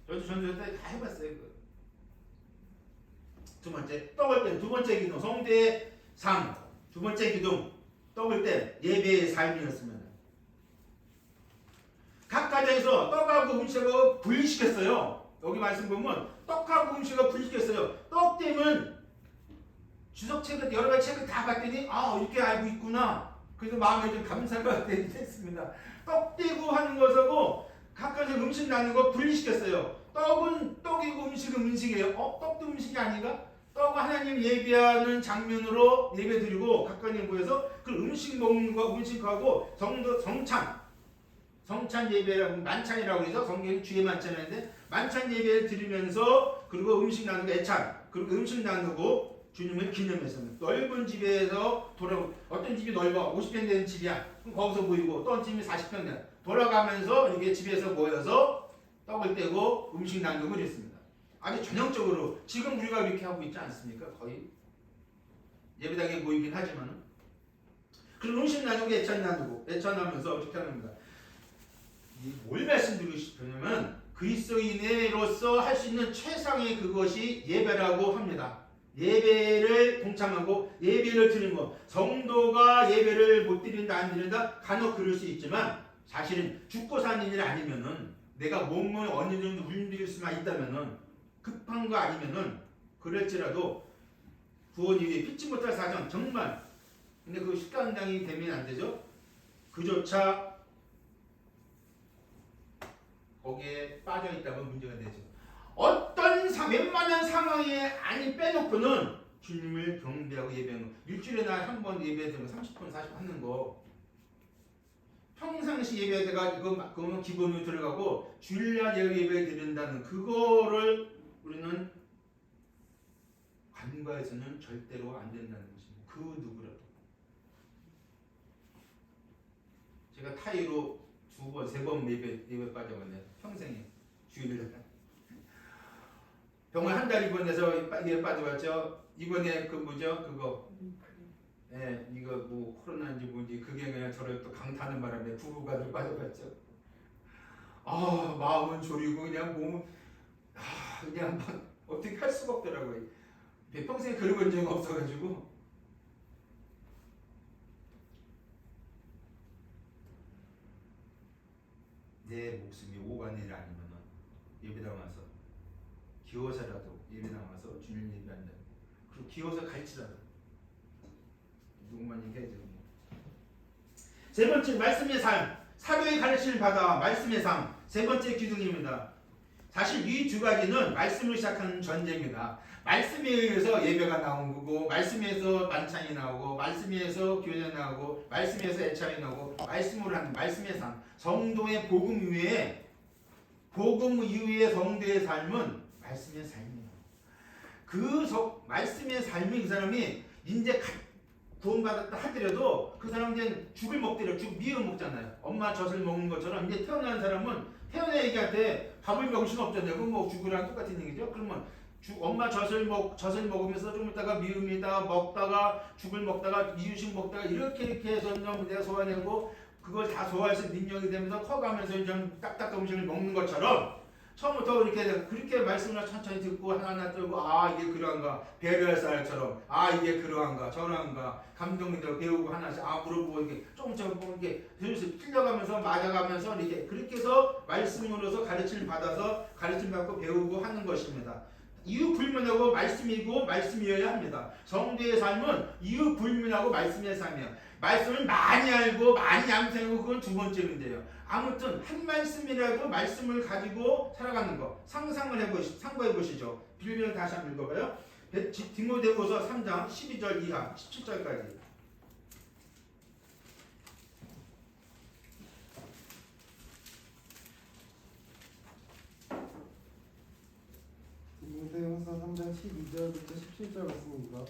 저도 전도할 때 다 해봤어요. 그거. 두 번째, 떡을 때 두 번째 기둥, 성대의 삶. 두 번째 기둥, 떡을 때 예배의 삶이었습니다. 각 가정에서 떡하고 음식하고 분리시켰어요. 여기 말씀 보면 떡하고 음식하고 분리시켰어요. 떡 때문에 주석책을 여러 가지 책을 다 봤더니 이렇게 알고 있구나. 그래서 마음에 좀 감사가 됐습니다. 떡 떼고 하는 것하고 각가지 음식 나누는 거 분리시켰어요. 떡은 떡이고 음식은 음식이에요. 떡도 음식이 아닌가? 떡은 하나님 예배하는 장면으로 예배드리고 각각에 모여서 그 음식 먹는 거 음식하고 성찬 예배라고 만찬이라고 해서 성경이 주의 만찬인데 만찬 예배를 드리면서 그리고 음식 나누고 애찬 그리고 음식 나누고 주님을 기념했습니다. 넓은 집에서 어떤 집이 넓어 50평 되는 집이야. 그럼 거기서 모이고 또 어떤 집이 40평 되는 돌아가면서 이게 집에서 모여서 떡을 떼고 음식 나누고 그랬습니다. 아주 전형적으로 지금 우리가 이렇게 하고 있지 않습니까? 거의 예배당에 모이긴 하지만 그런 음식 나누고 애찬 나누고 애찬하면서 어떻게 합니다. 뭘 말씀드리고 싶으냐면 그리스도인으로서 할 수 있는 최상의 그것이 예배라고 합니다. 예배를 동참하고 예배를 드리는 것. 성도가 예배를 못 드린다 안 드린다 간혹 그럴 수 있지만 사실은 죽고 사는 일 아니면은 내가 몸을 어느 정도 움직일 수만 있다면은 급한 거 아니면은 그럴지라도 구원 이후에 피치 못할 사정 정말 근데 그 식간당이 되면 안 되죠. 그조차 거기에 빠져 있다면 문제가 되죠. 어떤 웬만한 상황에 아니 빼놓고는 주님을 경배하고 예배하는 거. 일주일에 날 한 번 예배드리면 30분 40분 하는 거. 평상시 예배가 그거는 기본으로 들어가고 주일날 예배 드린다는 그거를 우리는 간과해서는 절대로 안 된다는 것입니다. 그 누구라도. 제가 타이로 2번, 3번 예배 빠져갔네요. 평생에 주일날. 병원 한 달 입원해서 예배 빠져갔죠. 이번에 그 뭐죠? 그거. 예, 이거 뭐 코로나인지 뭔지 그게 그냥 저를 또 강타는 바람에 부부가 빠져갔죠. 아 마음은 졸이고 그냥 몸은 그냥 막 어떻게 할 수가 없더라고요. 평생 그런 본 적이 없어가지고. 내 목숨이 오가는 일 아니면은 예배당 와서 기워서라도 예배당 와서 주님 예배한다. 그리고 기워서 갈지라도 누구만 얘기해야죠. 세 번째 말씀의 삶, 사도의 가르침을 받아 말씀의 삶. 세 번째 기둥입니다. 사실 이 두 가지는 말씀을 시작하는 전제입니다. 말씀에 의해서 예배가 나온 거고, 말씀에 의해서 만찬이 나오고, 말씀에 의해서 교제 나오고, 말씀에 의해서 애찬이 나오고, 말씀으로 하는 말씀의 삶. 성도의 복음 이후에 성도의 삶은 말씀의 삶이에요. 말씀의 삶이 그 사람이 이제 구원받았다 하더라도 그 사람은 죽을 먹더라도 죽 미음 먹잖아요. 엄마 젖을 먹는 것처럼 이제 태어난 사람은 태어난 애기한테 밥을 먹을 수는 없잖아요. 그건 뭐 죽으랑 똑같은 얘기죠. 그러면 엄마 젖을 먹으면서 좀 있다가 미음이다 먹다가 죽을 먹다가 이유식 먹다가 이렇게 해서 내가 소화내고 그걸 다 소화해서 능력이 되면서 커가면서 좀 딱딱한 음식을 먹는 것처럼 처음부터 그렇게 말씀을 천천히 듣고 하나하나 들고 이게 그러한가 배려할 쌀처럼 이게 그러한가 저러한가 감동이 되고 배우고 하나씩 물어보고 이렇게 조금씩 이렇게 틀려가면서 맞아가면서 이렇게 그렇게 해서 말씀으로서 가르침을 받아서 가르침 받고 배우고 하는 것입니다. 이유 불문하고 말씀이고 말씀이어야 합니다. 성도의 삶은 이유 불문하고 말씀의 삶이에요. 말씀을 많이 알고 많이 암송하고 그건 두 번째 문제예요. 아무튼 한 말씀이라도 말씀을 가지고 살아가는 거 상고해 보시죠. 빌리를 다시 한번 읽어봐요. 디모데후서 3장 12절 이하 17절까지. 디모데후서 3장 12절부터 17절 말씀입니다.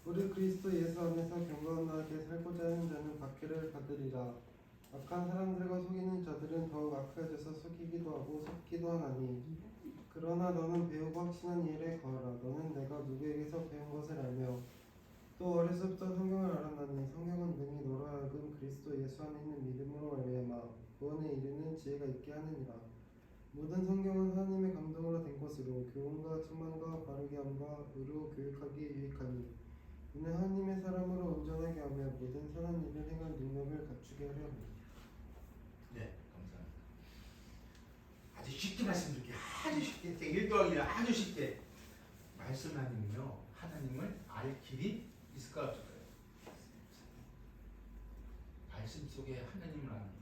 우리 그리스도 예수 안에서 경건하게 살고자 하는 자는 박해를 받으리라. 악한 사람들과 속이는 자들은 더욱 악해져서 속이기도 하고 속기도 하나니 그러나 너는 배우고 확신한 일에 거하라. 너는 내가 누구에게서 배운 것을 알며 또 어려서부터 성경을 알았나니 성경은 능히 너로 하여금 그리스도 예수 안에 있는 믿음으로 말미암아 구원에 이르는 지혜가 있게 하느니라. 모든 성경은 하나님의 감동으로 된 것으로 교훈과 책망과 바르게 함과 의로 교육하기에 유익하니 이는 하나님의 사람으로 온전하게 하며 모든 선한 일을 행할 능력을 갖추게 하려 합니다. 네, 감사합니다. 아주 쉽게 말씀드릴게요. 아주 쉽게 1 더하기 1 아주 쉽게 말씀 아니면요 하나님을 알 길이 있을까 없을까요? 말씀 속에 하나님을 아는 거.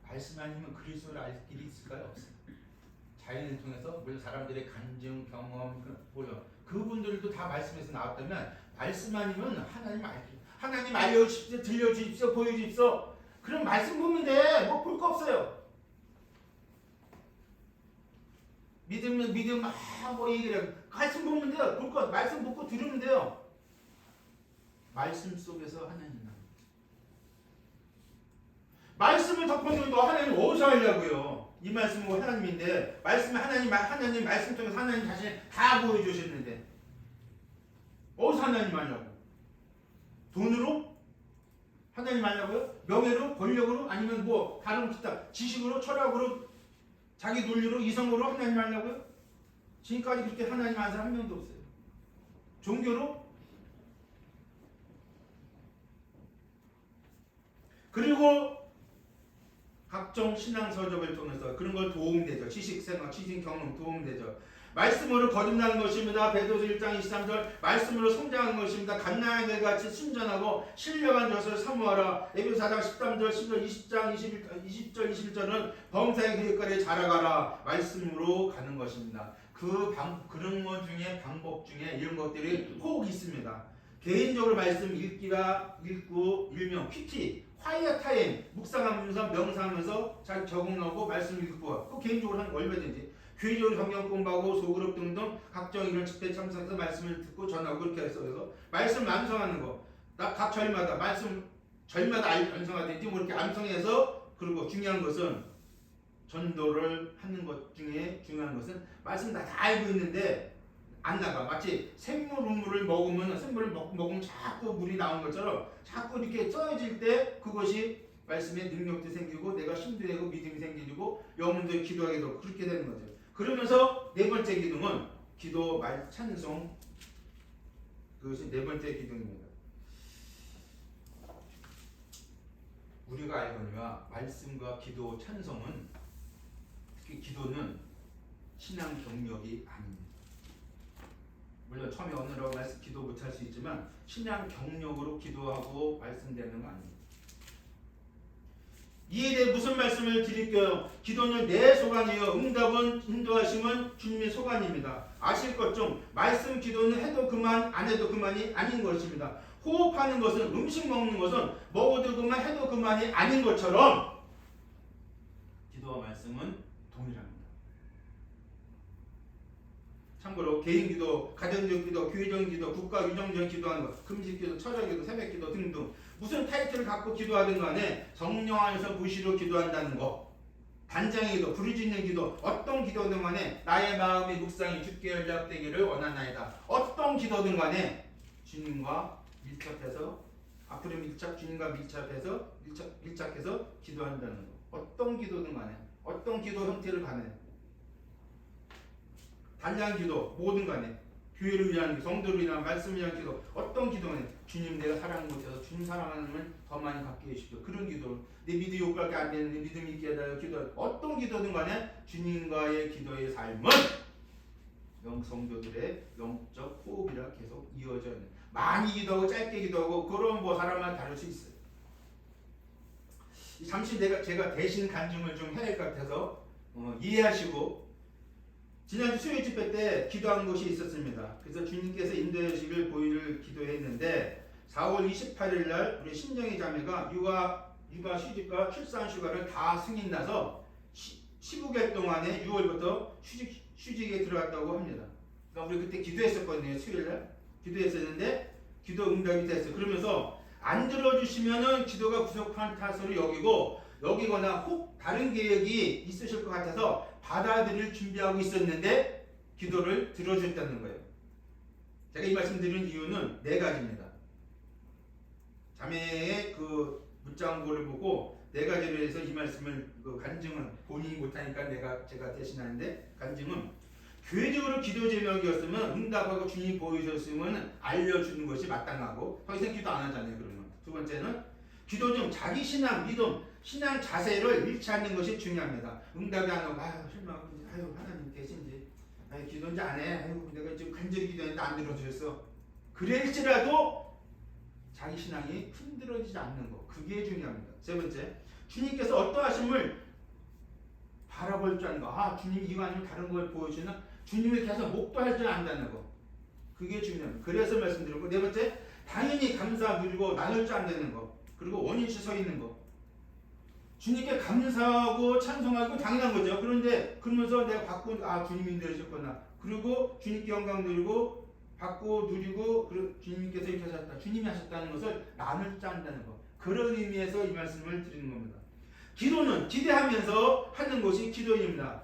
말씀 아니면 그리스도를 알 길이 있을까요? 없어요. 자연을 통해서 물론 사람들의 간증, 경험, 그분들도 다 말씀에서 나왔다면 말씀 아니면 하나님 알 길. 하나님 알려주십시오, 들려주십시오, 보여주십시오. 그럼 말씀 보면 돼. 뭐 볼 거 없어요. 믿음 뭐 얘기를 말씀 보면 돼요. 볼 거 말씀 보고 들으면 돼요. 말씀 속에서 하나님 말씀을 덮어놓으면 너 하나님 어디서 하려고요? 이 말씀은 하나님인데 말씀은 하나님 말씀 통해서 하나님 자신이 다 보여주셨는데 어디서 하나님 하냐고? 돈으로? 하나님 하냐고요? 명예로? 권력으로? 아니면 뭐 다른 기타 지식으로? 철학으로? 자기 논리로? 이성으로 하나님 하냐고요? 지금까지 그렇게 하나님 하는 사람 한 명도 없어요. 종교로? 그리고 각종 신앙 서적을 통해서 그런 걸 도움되죠. 지식 생각, 지식 경험 도움되죠. 말씀으로 거듭나는 것입니다. 베드로서 1장 23절 말씀으로 성장하는 것입니다. 갓나아이들 같이 순전하고 신령한 젖을 사모하라. 에베소 4장 13절 10절 20장 20절 21절은 범사의 계획가에 자라가라. 말씀으로 가는 것입니다. 그런 것 중에 방법 중에 이런 것들이 꼭 있습니다. 개인적으로 말씀 읽고 일명 PT 화이어 타임 묵상하면서 명상하면서 잘 적응하고 말씀 읽고 그 개인적으로 하는 거 얼마든지 교회적으로 성경 공부하고 소그룹 등등 각종 이런 집회 참석해서 말씀을 듣고 전하고 그렇게 해서 그래서 말씀 암송하는 거 각 절마다 말씀 절마다 암송하든지 뭐 이렇게 암송해서 그리고 중요한 것은 전도를 하는 것 중에 중요한 것은 말씀 다 알고 있는데 안 나가. 마치 생물을 먹으면 생물을 먹으면 자꾸 물이 나온 것처럼 자꾸 이렇게 써질 때 그것이 말씀의 능력도 생기고 내가 힘도 되고 믿음이 생기고 영혼도 기도하게 되고 그렇게 되는 거죠. 그러면서 네 번째 기둥은 기도 말 찬송 그것이 네 번째 기둥입니다. 우리가 알거니와 말씀과 기도 찬송은 특히 기도는 신앙 경력이 아닙니다. 물론 처음에 오늘하고 말씀 기도 못할 수 있지만 신앙 경력으로 기도하고 말씀되는 거 아닙니다. 이에 대해 무슨 말씀을 드릴까요? 기도는 내 소관이요 응답은 인도하심은 주님의 소관입니다. 아실 것 중 말씀 기도는 해도 그만 안 해도 그만이 아닌 것입니다. 호흡하는 것은 음식 먹는 것은 먹어도 그만 해도 그만이 아닌 것처럼 기도와 말씀은 동일합니다. 참고로 개인기도, 가정적 기도, 교회적 기도, 국가 유정적 기도하는 것, 금식기도, 철학기도, 새벽기도 등등 무슨 타이틀을 갖고 기도하든 간에 성령 안에서 무시로 기도한다는 것, 단장의 기도, 부르짖는 기도, 어떤 기도든 간에 나의 마음의 묵상이 주께 연락되기를 원하나이다. 어떤 기도든 간에 주님과 밀착해서 앞으로 주님과 밀착해서 기도한다는 것. 어떤 기도든 간에 어떤 기도 형태를 간에 단장 기도 뭐든 간에 교회를 위한 기도, 성도를 위한 말씀을 위한 기도 어떤 기도는 주님 내가 사랑 못해서 주님 사랑하는 더 많이 갖게 해주십시오. 그런 기도 내 믿음이 욕밖에 안 되는데 믿음이 있게 해달라고 기도 어떤 기도든 간에 주님과의 기도의 삶은 성도들의 영적 호흡이라 계속 이어져 있는 많이 기도하고 짧게 기도하고 그런 뭐 사람만 다를 수 있어요. 잠시 제가 대신 간증을 좀 해야 할 것 같아서 이해하시고 지난주 수요일 집회 때 기도한 곳이 있었습니다. 그래서 주님께서 인도해 주시길 보이를 기도했는데 4월 28일 날 우리 신정희 자매가 육아 휴직과 출산 휴가를 다 승인 나서 15개월 동안에 6월부터 휴직에 들어갔다고 합니다. 그러니까 우리 그때 기도했었거든요. 수요일 날 기도했었는데 기도 응답이 됐어요. 그러면서 안 들어주시면은 기도가 부족한 탓으로 여기거나 혹 다른 계획이 있으실 것 같아서 받아들일 준비하고 있었는데 기도를 들어줬다는 거예요. 제가 이 말씀 드린 이유는 네 가지입니다. 자매의 그 문자원고를 보고 네 가지로 해서 이 말씀을 간증은 본인이 못하니까 제가 대신하는데 간증은 교회적으로 기도 제목이었으면 응답하고 주님이 보여주셨으면 알려주는 것이 마땅하고 더 이상 기도 안 하잖아요. 그러면 두 번째는 기도 중 자기 신앙, 믿음, 신앙 자세를 잃지 않는 것이 중요합니다. 응답이 안 오고 실망하고 하나님 계신지 기도인지 안 해. 내가 지금 간절히 기도했는데 안 들어주셨어. 그럴지라도 자기 신앙이 흔들어지지 않는 것 그게 중요합니다. 세 번째 주님께서 어떠하심을 바라볼 줄 아는 거. 주님이 이거 아니면 다른 걸 보여주는 주님을 계속 목도할 줄 안다는 거 그게 중요합니다. 그래서 말씀드렸고 네 번째 당연히 감사 누리고 나눌 줄 안다는 거 그리고 원인치 서 있는 거 주님께 감사하고 찬송하고 당연한 거죠. 그런데 그러면서 내가 받고 주님이 내주셨구나. 그리고 주님께 영광 누리고 받고 누리고 그리고 주님께서 이렇게 하셨다. 주님이 하셨다는 것을 나눌 줄 안다는 거. 그런 의미에서 이 말씀을 드리는 겁니다. 기도는 기대하면서 하는 것이 기도입니다.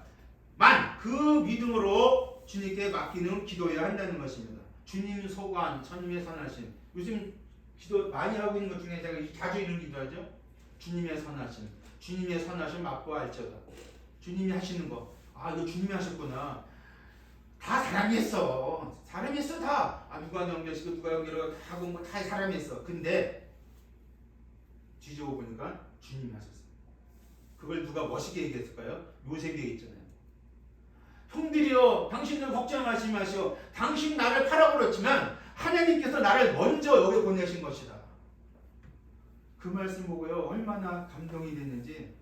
만 그 믿음으로 주님께 맡기는 기도해야 한다는 것입니다. 주님 소관, 주님의 선하심. 요즘 기도 많이 하고 있는 것 중에 제가 자주 이런 기도하죠. 주님의 선하심, 주님의 선하심 맛보아 알지어다. 주님이 하시는 거, 아 이거 주님이 하셨구나. 다 사람이 했어. 사람이 했어 다. 아 누가 넘겨시고 누가 여기로 다 하고 뭐 다 사람이 했어. 근데 뒤집어 보니까 주님이 하셨어. 그걸 누가 멋있게 얘기했을까요? 요셉이 얘기했잖아요. 형들이여 당신들 걱정하지 마시오. 당신 나를 팔아버렸지만 하나님께서 나를 먼저 여기 보내신 것이다. 그 말씀 보고요 얼마나 감동이 됐는지.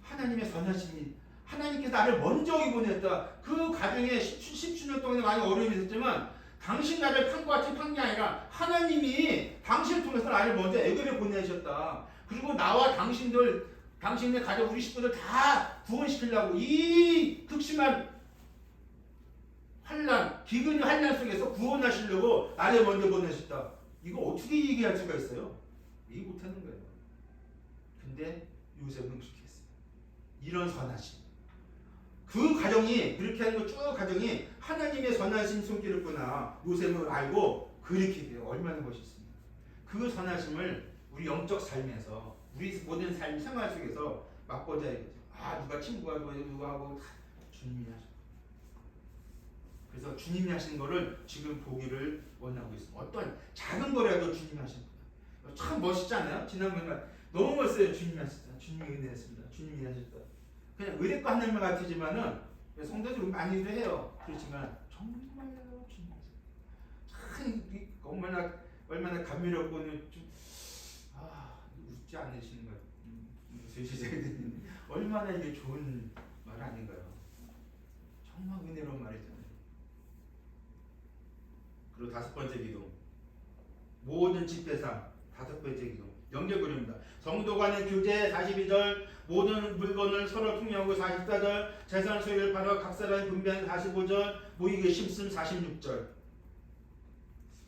하나님의 선하심이, 하나님께서 나를 먼저 여기 보냈다. 그 가정에 10주년 동안 많이 어려움이 있었지만 당신 나를 판 것 같이 판 게 아니라 하나님이 당신을 통해서 나를 먼저 애굽에 보내셨다. 그리고 나와 당신의 가족 우리 식구들 다 구원시키려고 이 극심한 환난, 기근의 환난 속에서 구원하시려고 나를 먼저 보내셨다. 이거 어떻게 얘기할 수가 있어요? 얘기 못하는 거예요. 근데 요셉은 그렇게 했어요. 이런 선하심. 그 가정이 그렇게 하는 거 쭉 가정이 하나님의 선하신 손길이구나. 요셉을 알고 그렇게 돼요. 얼마나 멋있습니까? 그 선하심을 우리 영적 삶에서 우리 모든 삶 생활 속에서 맛보자 이거죠. 아 누가 친구하고 누가 하고 주님이 하셨고. 그래서 주님이 하신 거를 지금 보기를 원하고 있습니다. 어떤 작은 거라도 주님이 하신 거예요. 참 멋있지 않아요? 지난번에 너무 멋있어요. 주님이 하셨다. 주님이 은혜했습니다. 주님이 하셨다. 그냥 의뢰과 하는 말 같지만은 성도들 많이도 해요. 그렇지만 정말로 주님이 하셨다. 참 얼마나 감미롭고 좀 웃지 않으시는 거예요. 얼마나 이게 좋은 말 아닌가요? 정말 은혜로운 말이잖아요. 그리고 다섯 번째 기도, 모든 집배상. 다섯 번째 기도 연결고리입니다. 성도 간의 교제 42절, 모든 물건을 서로 통용하고 44절, 재산 소유를 팔아 각 사람이 분배한 45절, 모이게 심씀 46절.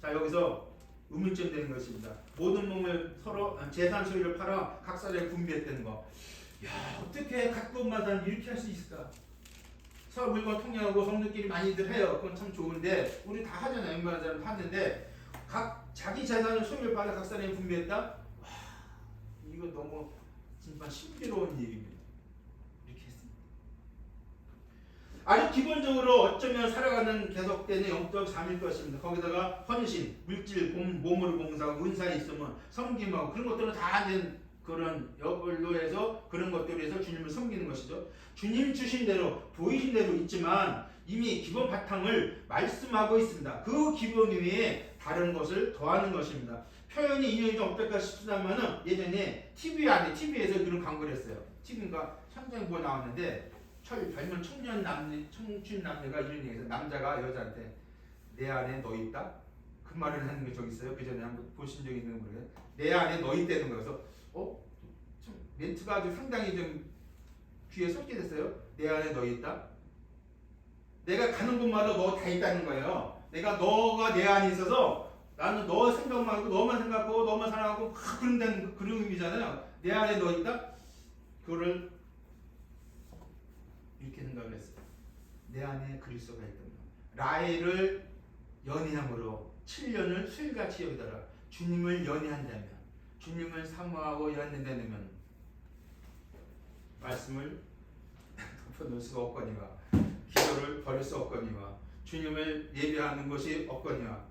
자 여기서 의문점 되는 것입니다. 모든 몸을 서로 재산 소유를 팔아 각 사람이 분배했다는 거. 야 어떻게 가까운만 사람 이렇게 할 수 있을까? 서로 물건 통용하고 성도끼리 많이들 해요. 그건 참 좋은데 우리 다 하잖아요. 웬만한 사람 하는데 각 자기 재산을 소유를 받아 각 사람이 분배했다? 와 이거 너무 진짜 신비로운 얘기입니다. 이렇게 했습니다. 아주 기본적으로 어쩌면 살아가는 계속되는 영적 삶일 것입니다. 거기다가 헌신, 물질, 몸으로 봉사하고 은사에 있으면 섬김하고 그런 것들은 다 하는 그런 여벌로 해서 그런 것들을 해서 주님을 섬기는 것이죠. 주님 주신 대로 보이신 대로 있지만 이미 기본 바탕을 말씀하고 있습니다. 그 기본 위에 다른 것을 더하는 것입니다. 표현이 인용이 좀 어떨까 싶다면은 예전에 TV에서 그런 광고를 했어요. TV인가 현장에 뭐 나왔는데 젊은 청춘 남녀가 이런 얘기해서 남자가 여자한테 내 안에 너 있다? 그 말을 하는 게 저기 있어요. 그 전에 한번 보신 적 있는 거예요. 내 안에 너 있다는 거여서 참 멘트가 아주 상당히 좀 귀에 쏙게 됐어요. 내 안에 너 있다? 내가 가는 곳마다 너 다 있다는 거예요. 너가 내 안에 있어서 나는 너 생각만 하고 너만 생각하고 너만 사랑하고 그런다는 그런 의미잖아요. 내 안에 너 있다? 그거를 이렇게 생각을 했어요. 내 안에 그리스도가 있다. 라헬을 연애함으로 7년을 술같이 여기다가 주님을 연애한다면, 주님을 사모하고 연애한다면 말씀을 덮어놓을 수가 없거니와 기도를 버릴 수 없거니와 주님을 예배하는 것이 없거니와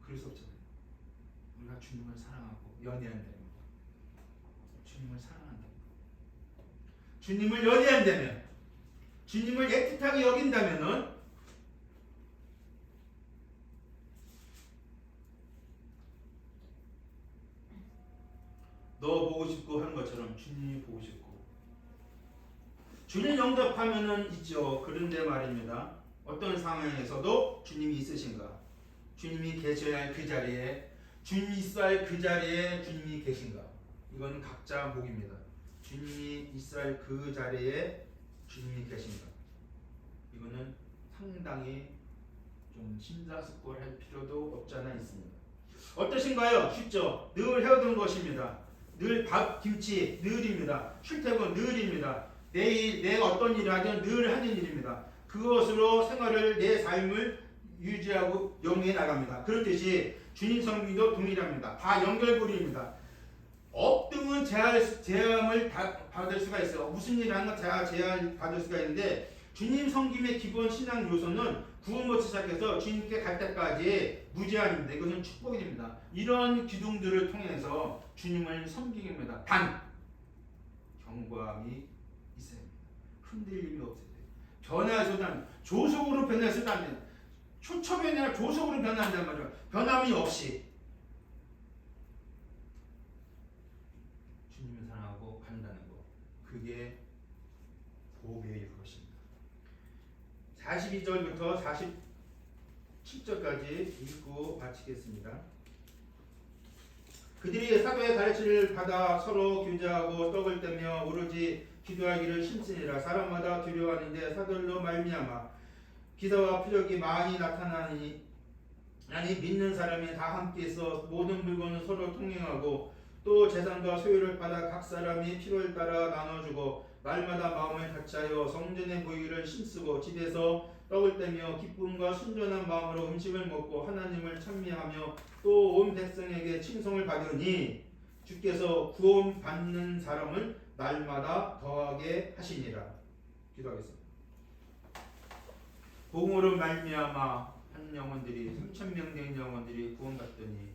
그럴 수 없잖아요. 우리가 주님을 사랑하고 연애한다면, 주님을 사랑한다면, 주님을 연애한다면, 주님을 애틋하게 여긴다면은 너 보고 싶고 하는 것처럼 주님이 보고 싶고 주님 영접하면은 있죠. 그런데 말입니다. 어떤 상황에서도 주님이 있으신가? 주님이 계셔야 할 그 자리에 주님이 있어야 할 그 자리에 주님이 계신가? 이건 각자 목입니다. 주님이 있어야 할 그 자리에 주님이 계신가? 이거는 상당히 좀 심사숙고할 필요도 없지 않아 있습니다. 어떠신가요? 쉽죠? 늘 해오던 것입니다. 늘 밥, 김치 늘입니다. 출퇴근 늘입니다. 내일 내가 어떤 일을 하든 늘 하는 일입니다. 그것으로 생활을 내 삶을 유지하고 영위해 나갑니다. 그렇듯이 주님 섬기도 동일합니다. 다 연결고리입니다. 업등은 제함을 받을 수가 있어요. 무슨 일을 하는 건 제한 받을 수가 있는데 주님 섬김의 기본 신앙 요소는 구원부터 시작해서 주님께 갈 때까지 무제한입니다. 이것은 축복입니다. 이런 기둥들을 통해서 주님을 섬기기입니다. 단 경고함이 있어야 합니다. 흔들림이 없어야 돼요. 변화해서도 안 돼요. 조속으로 변해서도 안 돼요. 초점이 아니라 조속으로 변한단 말이에요. 변함이 없이 주님을 사랑하고 간다는 거, 그게 복의 것입니다. 42절부터 47절까지 읽고 마치겠습니다. 그들이 사도의 가르침을 받아 서로 교제하고 떡을 떼며 오로지 기도하기를 힘쓰니라. 사람마다 두려워하는데 사도들로 말미암아 기사와 표적이 많이 나타나니 믿는 사람이 다 함께서 모든 물건을 서로 통행하고 또 재산과 소유를 받아 각 사람이 필요에 따라 나눠주고 날마다 마음을 같이하여 성전에 모이기를 힘쓰고 집에서 떡을 떼며 기쁨과 순전한 마음으로 음식을 먹고 하나님을 찬미하며 또 온 백성에게 칭송을 받으니 주께서 구원 받는 사람을 날마다 더하게 하시니라. 기도하겠습니다. 복음으로 말미암아 한 영혼들이 3,000명 된 영혼들이 구원받더니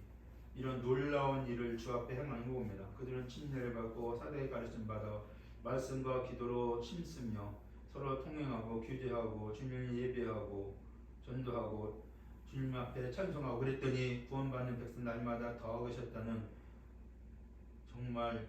이런 놀라운 일을 주 앞에 행하는 겁니다. 그들은 침례를 받고 사도의 가르침 받아 말씀과 기도로 힘쓰며 서로 통행하고 교제하고 주님을 예배하고 전도하고 주님 앞에 찬송하고 그랬더니 구원받는 백성 날마다 더하셨다는 정말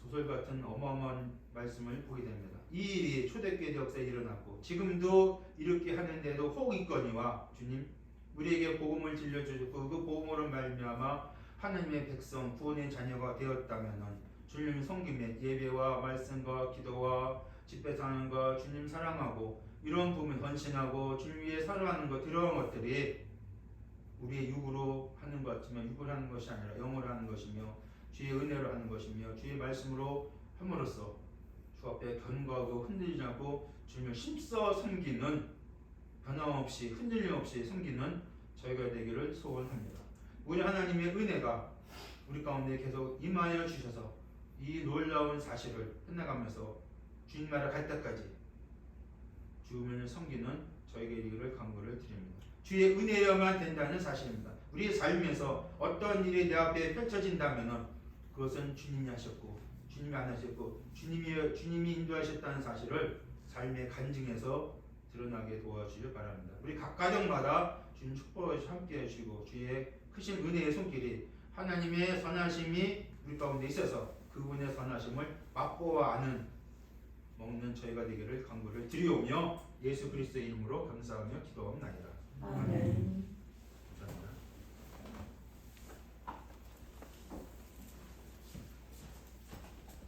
소설같은 어마어마한 말씀을 보게 됩니다. 이 일이 초대교회 역사에 일어났고 지금도 이렇게 하는데도 혹 있거니와 주님 우리에게 복음을 들려주셨고 그 복음으로 말미암아 하나님의 백성 구원의 자녀가 되었다면은 주님 섬김에 예배와 말씀과 기도와 집회상과 주님 사랑하고 이런 부분 헌신하고 주님 위해 살아가는 것 이러한 것들이 우리의 육으로 하는 것 같지만 육으로 하는 것이 아니라 영으로 하는 것이며 주의 은혜로 하는 것이며 주의 말씀으로 함으로써 주 앞에 견고하고 흔들리지 않고 주님을 힘써 섬기는 변함없이 흔들림 없이 섬기는 저희가 되기를 소원합니다. 우리 하나님의 은혜가 우리 가운데 계속 임하여 주셔서 이 놀라운 사실을 끝나가면서 주님 나라 갈 때까지 주님을 섬기는 저에게 되기를 간구를 드립니다. 주의 은혜여만 된다는 사실입니다. 우리의 삶에서 어떤 일이 내 앞에 펼쳐진다면 그것은 주님이 하셨고 주님이 안 하셨고 주님이 인도하셨다는 사실을 삶의 간증에서 드러나게 도와주시길 바랍니다. 우리 각 가정마다 주님 축복을 함께 해주시고 주의 크신 은혜의 손길이 하나님의 선하심이 우리 가운데 있어서 그분의 선하심을 맛보아 아는 먹는 저희가 되기를 간구를 드리오며 예수 그리스도의 이름으로 감사하며 기도합니다. 아멘.